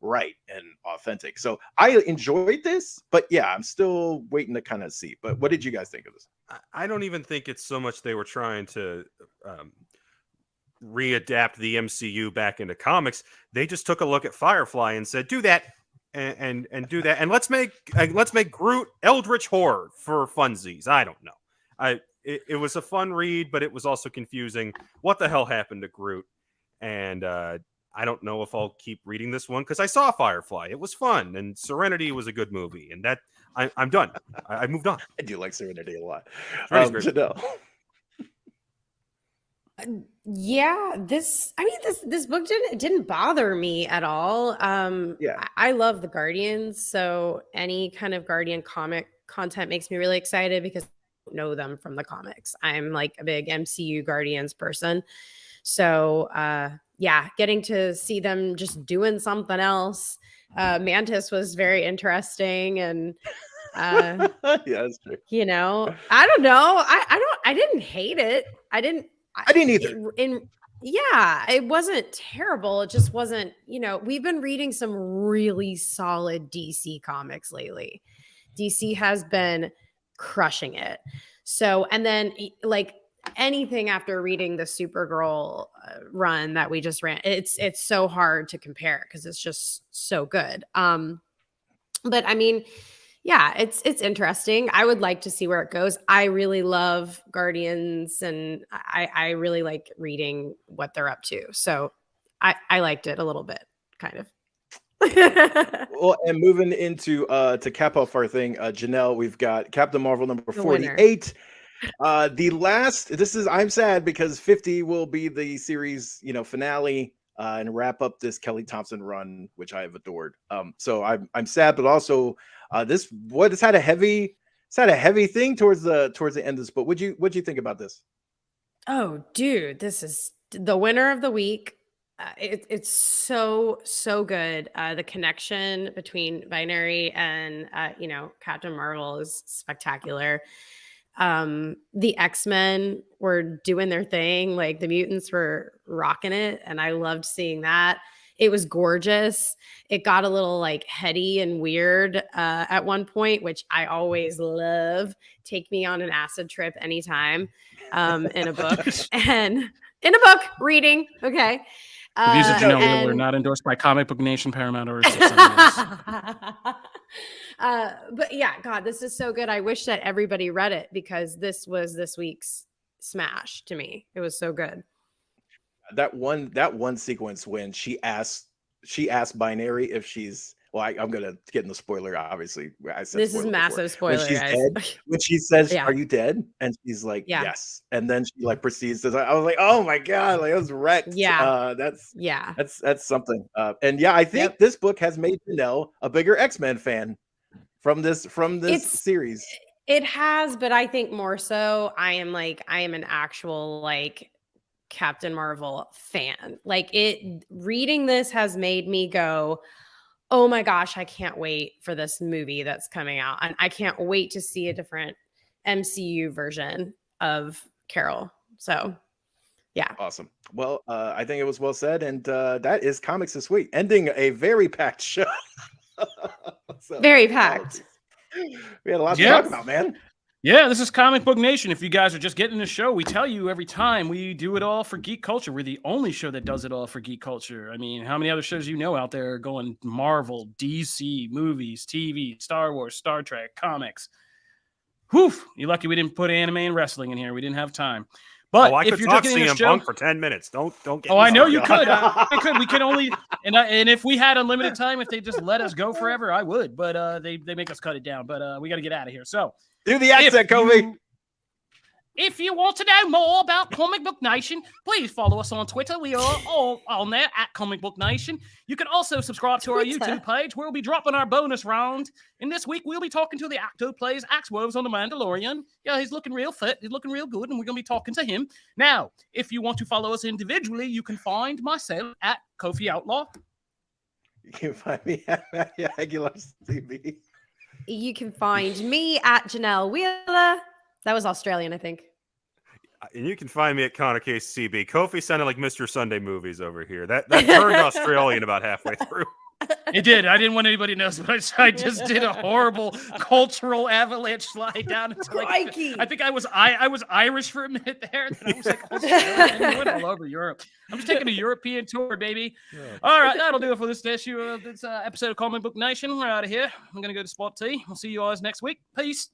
right and authentic. So I enjoyed this, but yeah, I'm still waiting to kind of see. But what did you guys think of this? I don't even think it's so much they were trying to readapt the MCU back into comics. They just took a look at Firefly and said, do that and do that, and let's make Groot Eldritch horror for funsies. I don't know. It was a fun read, but it was also confusing. What the hell happened to Groot? And I don't know if I'll keep reading this one because I saw Firefly. It was fun, and Serenity was a good movie. And that I'm done. I moved on. I do like Serenity a lot. Janelle. Yeah, this book didn't bother me at all. I love the Guardians, so any kind of Guardian comic content makes me really excited because I don't know them from the comics. I'm like a big MCU Guardians person. So getting to see them just doing something else. Mantis was very interesting, and yeah, that's true. I don't know. I didn't hate it. I didn't either. It wasn't terrible. It just wasn't, we've been reading some really solid DC comics lately. DC has been crushing it. So, and then like anything after reading the Supergirl run that we just ran, it's so hard to compare because it's just so good. But I mean, yeah, it's interesting. I would like to see where it goes. I really love Guardians, and I really like reading what they're up to. So I liked it a little bit, kind of. Well, and moving into to cap off our thing, Janelle, we've got Captain Marvel number 48. I'm sad because 50 will be the series, finale and wrap up this Kelly Thompson run, which I have adored. So I'm sad, but also it's had a heavy thing towards the end of this book. What'd you think about this? Oh, dude, this is the winner of the week. It's so good. The connection between Binary and Captain Marvel is spectacular. The X-Men were doing their thing, like the mutants were rocking it, and I loved seeing that. It was gorgeous. It got a little like heady and weird at one point, which I always love. Take me on an acid trip anytime in a book and in a book reading. Okay. Views of Janelle were not endorsed by Comic Book Nation, Paramount, or but yeah, God, this is so good. I wish that everybody read it because this was this week's smash to me. It was so good. That one sequence when she asked Binary if she's I'm gonna get in the spoiler. Obviously, I said this is massive spoiler. When she's dead, when she says, "Are you dead?" and she's like, "Yes," and then she like proceeds to. I was like, "Oh my god!" Like I was wrecked. Yeah, that's something. And yeah, I think this book has made Janelle a bigger X-Men fan from this series. It has, but I think more so. I am an actual like Captain Marvel fan. Like reading this has made me go, oh my gosh, I can't wait for this movie that's coming out. And I can't wait to see a different MCU version of Carol. So, yeah. Awesome. Well, I think it was well said. And that is Comics This Week, ending a very packed show. So, Very packed. we had a lot to talk about, man. Yeah, this is Comic Book Nation. If you guys are just getting the show, we tell you every time we do it all for geek culture. We're the only show that does it all for geek culture. I mean, how many other shows you know out there are going Marvel, DC, movies, TV, Star Wars, Star Trek, comics? Whew, you're lucky we didn't put anime and wrestling in here. We didn't have time. But I if could you're talk just getting CM the show, Punk for 10 minutes. Don't get oh, me I know started. you could. I could. We can only and if we had unlimited time, if they just let us go forever, I would. But they make us cut it down. But we got to get out of here. So Do the accent, Kobe. If you want to know more about Comic Book Nation, please follow us on Twitter. We are all on there at Comic Book Nation. You can also subscribe to our YouTube page where we'll be dropping our bonus round. And this week, we'll be talking to the actor who plays Axe Woves on The Mandalorian. Yeah, he's looking real fit. He's looking real good, and we're going to be talking to him. Now, if you want to follow us individually, you can find myself at Kofi Outlaw. You can find me at Aguilar CB. You can find me at Janelle Wheeler. That was Australian, I think. And you can find me at Connor Case CB. Kofi sounded like Mr. Sunday Movies over here. That turned Australian about halfway through. It did. I didn't want anybody to know, but I just did a horrible cultural avalanche slide down. Into like, I think I was Irish for a minute there. And I was like, I went all over Europe. I'm just taking a European tour, baby. Yeah. All right, that'll do it for this issue of this episode of Comic Book Nation. We're out of here. I'm gonna go to Spot T. We'll see you guys next week. Peace.